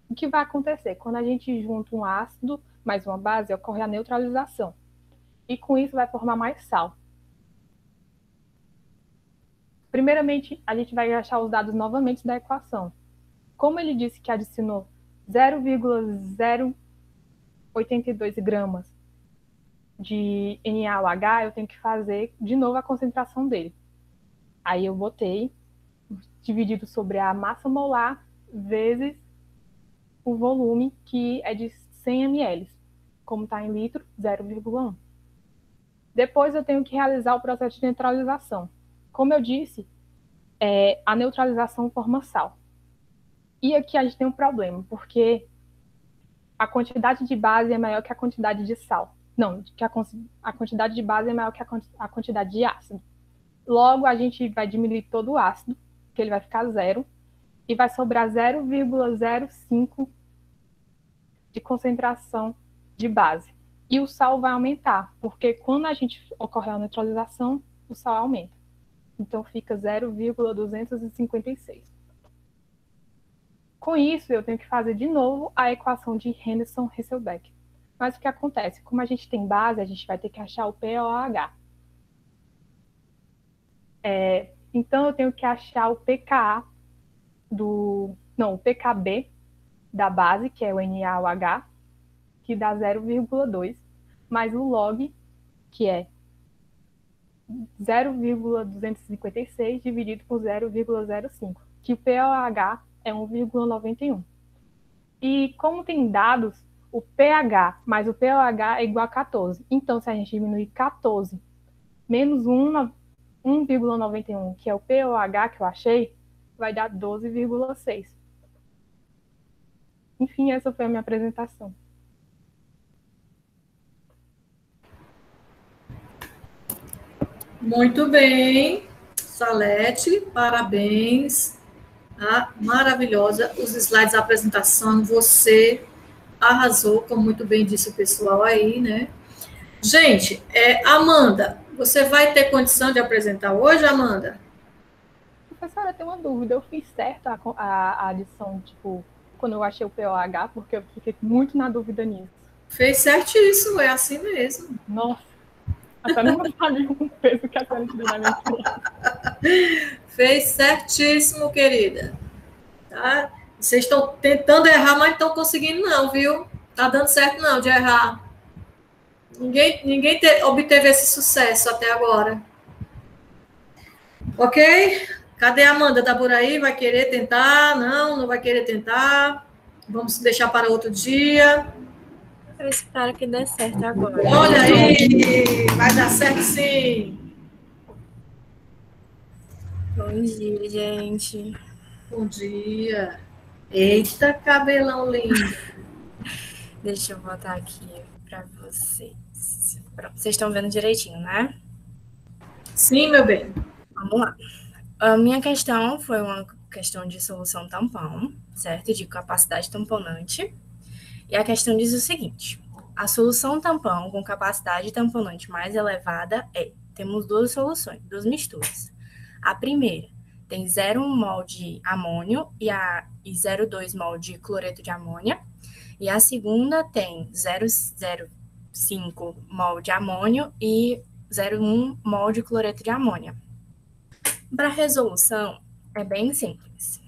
O que vai acontecer? Quando a gente junta um ácido mais uma base, ocorre a neutralização. E com isso vai formar mais sal. Primeiramente, a gente vai achar os dados novamente da equação. Como ele disse que adicionou 0,082 gramas de NaOH, eu tenho que fazer de novo a concentração dele. Aí eu botei dividido sobre a massa molar vezes o volume, que é de 100 ml. Como está em litro, 0,1. Depois eu tenho que realizar o processo de neutralização. Como eu disse, a neutralização forma sal. E aqui a gente tem um problema, porque a quantidade de base é maior que a quantidade de sal. Não, que a quantidade de base é maior que a quantidade de ácido. Logo, a gente vai diminuir todo o ácido, que ele vai ficar 0, e vai sobrar 0,05 de concentração de base. E o sal vai aumentar, porque quando a gente ocorre a neutralização, o sal aumenta. Então, fica 0,256. Com isso, eu tenho que fazer de novo a equação de Henderson-Hasselbalch. Mas o que acontece? Como a gente tem base, a gente vai ter que achar o pOH. Então, eu tenho que achar o pKa o pKb da base, que é o NaOH, que dá 0,2, mais o log, que é 0,256 dividido por 0,05, que o pOH é 1,91. E como tem dados, o pH mais o pOH é igual a 14. Então, se a gente diminuir 14 menos 1,91, que é o pOH que eu achei, vai dar 12,6. Enfim, essa foi a minha apresentação. Muito bem, Salete, parabéns. Maravilhosa os slides da apresentação, você arrasou, como muito bem disse o pessoal aí, né? Gente, Amanda, você vai ter condição de apresentar hoje, Amanda? Professora, eu tenho uma dúvida. Eu fiz certo a adição, quando eu achei o pOH, porque eu fiquei muito na dúvida nisso. Fez certíssimo, é assim mesmo. Nossa, até não sabia o peso que a senhora tirou na minha criança. Fez certíssimo, querida. Tá? Vocês estão tentando errar, mas não estão conseguindo não, viu? Tá dando certo não de errar. Ninguém obteve esse sucesso até agora. Ok? Cadê a Amanda? Tá por aí? Vai querer tentar? Não vai querer tentar. Vamos deixar para outro dia. Eu espero que dê certo agora. Olha aí! Vai dar certo sim! Bom dia, gente. Bom dia! Eita, cabelão lindo! Deixa eu botar aqui para vocês. Pronto, vocês estão vendo direitinho, né? Sim, meu bem. Vamos lá. A minha questão foi uma questão de solução tampão, certo? De capacidade tamponante. E a questão diz o seguinte: a solução tampão com capacidade tamponante mais elevada temos duas soluções, duas misturas. A primeira tem 0,1 mol de amônio e 0,2 mol de cloreto de amônia. E a segunda tem 0,05 mol de amônio e 0,1 mol de cloreto de amônia. Para a resolução, é bem simples.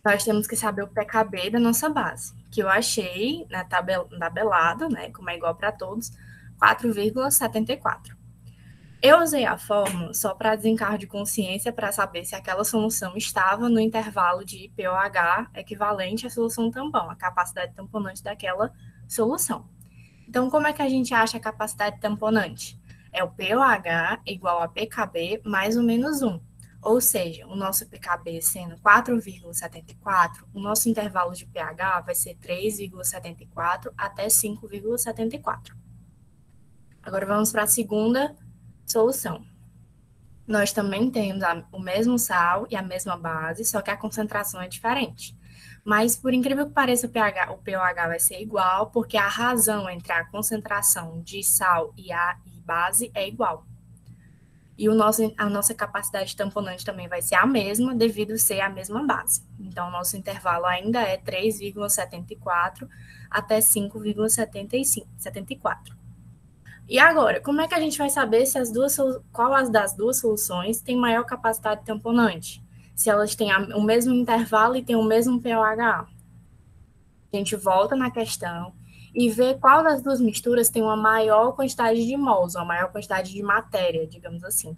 Nós temos que saber o pKb da nossa base, que eu achei na tabelado, né, como é igual para todos, 4,74. Eu usei a fórmula só para desencargo de consciência para saber se aquela solução estava no intervalo de pOH equivalente à solução tampão, a capacidade tamponante daquela solução. Então, como é que a gente acha a capacidade tamponante? É o pOH igual a pKb mais ou menos 1. Ou seja, o nosso pKb sendo 4,74, o nosso intervalo de pH vai ser 3,74 até 5,74. Agora vamos para a segunda solução. Nós também temos o mesmo sal e a mesma base, só que a concentração é diferente. Mas, por incrível que pareça, o pH vai ser igual, porque a razão entre a concentração de sal e base é igual. E a nossa capacidade tamponante também vai ser a mesma, devido ser a mesma base. Então, o nosso intervalo ainda é 3,74 até 5,74. E agora, como é que a gente vai saber se qual das duas soluções tem maior capacidade tamponante? Se elas têm o mesmo intervalo e têm o mesmo pOH. A gente volta na questão e vê qual das duas misturas tem uma maior quantidade de mols, uma maior quantidade de matéria, digamos assim.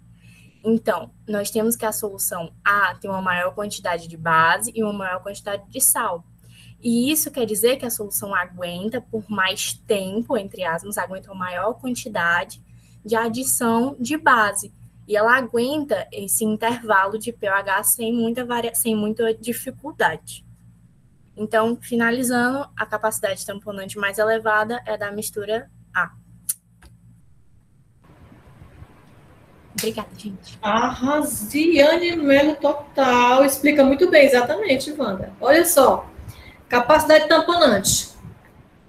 Então, nós temos que a solução A tem uma maior quantidade de base e uma maior quantidade de sal. E isso quer dizer que a solução aguenta por mais tempo, entre aspas, aguenta uma maior quantidade de adição de base. E ela aguenta esse intervalo de pOH sem muita dificuldade. Então, finalizando, a capacidade tamponante mais elevada é da mistura A. Obrigada, gente. Arrasiane Melo total. Explica muito bem, exatamente, Wanda. Olha só. Capacidade tamponante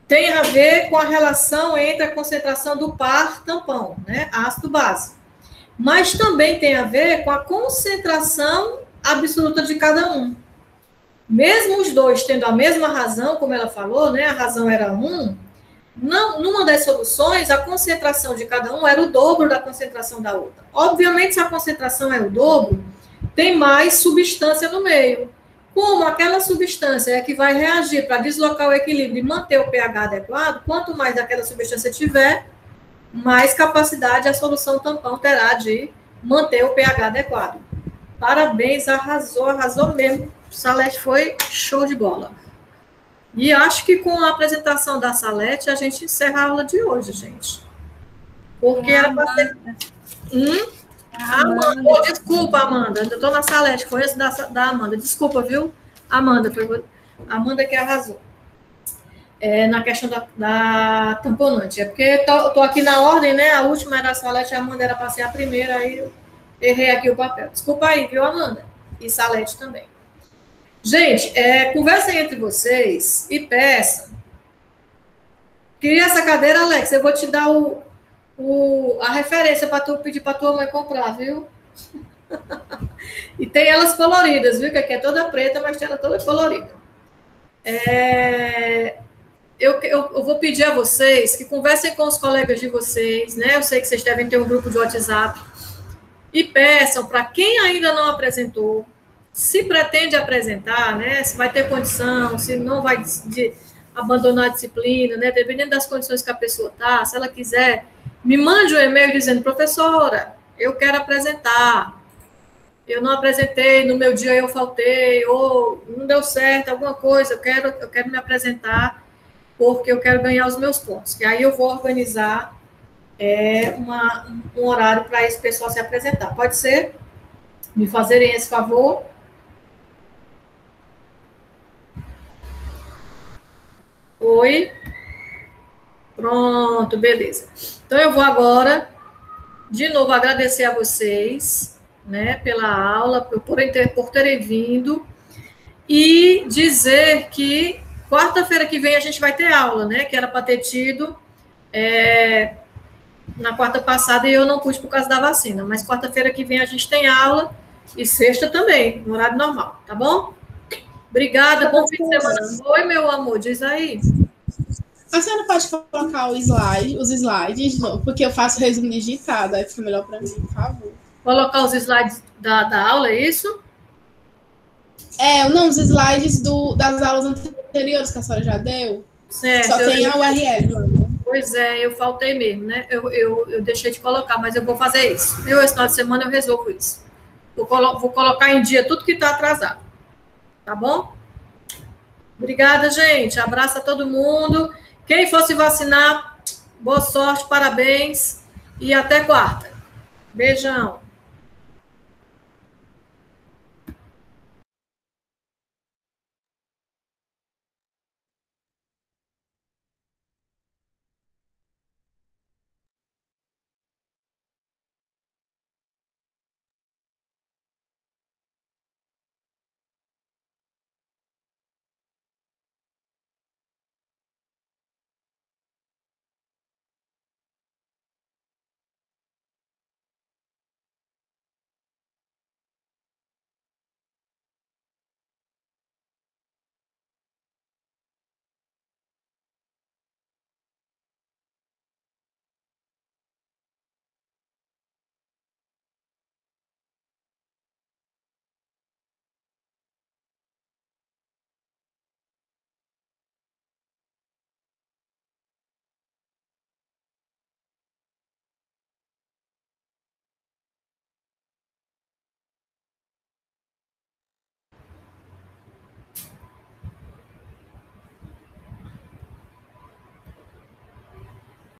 tem a ver com a relação entre a concentração do par tampão, né? Ácido-base. Mas também tem a ver com a concentração absoluta de cada um. Mesmo os dois tendo a mesma razão, como ela falou, né? A razão era 1, numa das soluções, a concentração de cada um era o dobro da concentração da outra. Obviamente, se a concentração é o dobro, tem mais substância no meio. Como aquela substância é que vai reagir para deslocar o equilíbrio e manter o pH adequado, quanto mais daquela substância tiver, mais capacidade a solução tampão terá de manter o pH adequado. Parabéns, arrasou mesmo. Salete foi show de bola. E acho que com a apresentação da Salete, a gente encerra a aula de hoje, gente. Porque era para ser... Amanda. Oh, desculpa, Amanda. Eu estou na Salete, foi esse da Amanda. Desculpa, viu? Amanda que arrasou. Na questão da tamponante. É porque eu tô aqui na ordem, né? A última era a Salete, a Amanda era para ser a primeira, aí eu errei aqui o papel. Desculpa aí, viu, Amanda? E Salete também. Gente, conversem entre vocês e peçam. Queria essa cadeira, Alex, eu vou te dar a referência para tu pedir para tua mãe comprar, viu? E tem elas coloridas, viu? Que aqui é toda preta, mas tem ela toda colorida. Eu vou pedir a vocês que conversem com os colegas de vocês, né? Eu sei que vocês devem ter um grupo de WhatsApp. E peçam para quem ainda não apresentou, se pretende apresentar, né? Se vai ter condição, se não vai abandonar a disciplina, né? Dependendo das condições que a pessoa está, se ela quiser, me mande um e-mail dizendo, professora, eu quero apresentar. Eu não apresentei, no meu dia eu faltei, ou não deu certo, alguma coisa, eu quero me apresentar porque eu quero ganhar os meus pontos. E aí eu vou organizar um horário para esse pessoal se apresentar. Pode ser? Me fazerem esse favor? Oi? Pronto, beleza. Então, eu vou agora, de novo, agradecer a vocês, né, pela aula, por terem vindo, e dizer que quarta-feira que vem a gente vai ter aula, né, que era para ter tido na quarta passada e eu não pude por causa da vacina, mas quarta-feira que vem a gente tem aula e sexta também, no horário normal, tá bom? Obrigada, bom fim de semana. Oi, meu amor, diz aí. A senhora pode colocar os slides de novo, porque eu faço resumo digitado, aí fica melhor para mim, por favor. Colocar os slides da aula, é isso? Não, os slides das aulas anteriores que a senhora já deu. Certo. Só tem a URL. Pois é, eu faltei mesmo, né? Eu deixei de colocar, mas eu vou fazer isso. Esse final de semana eu resolvo isso. Vou colocar em dia tudo que está atrasado. Tá bom? Obrigada, gente. Abraço a todo mundo. Quem for se vacinar, boa sorte, parabéns. E até quarta. Beijão.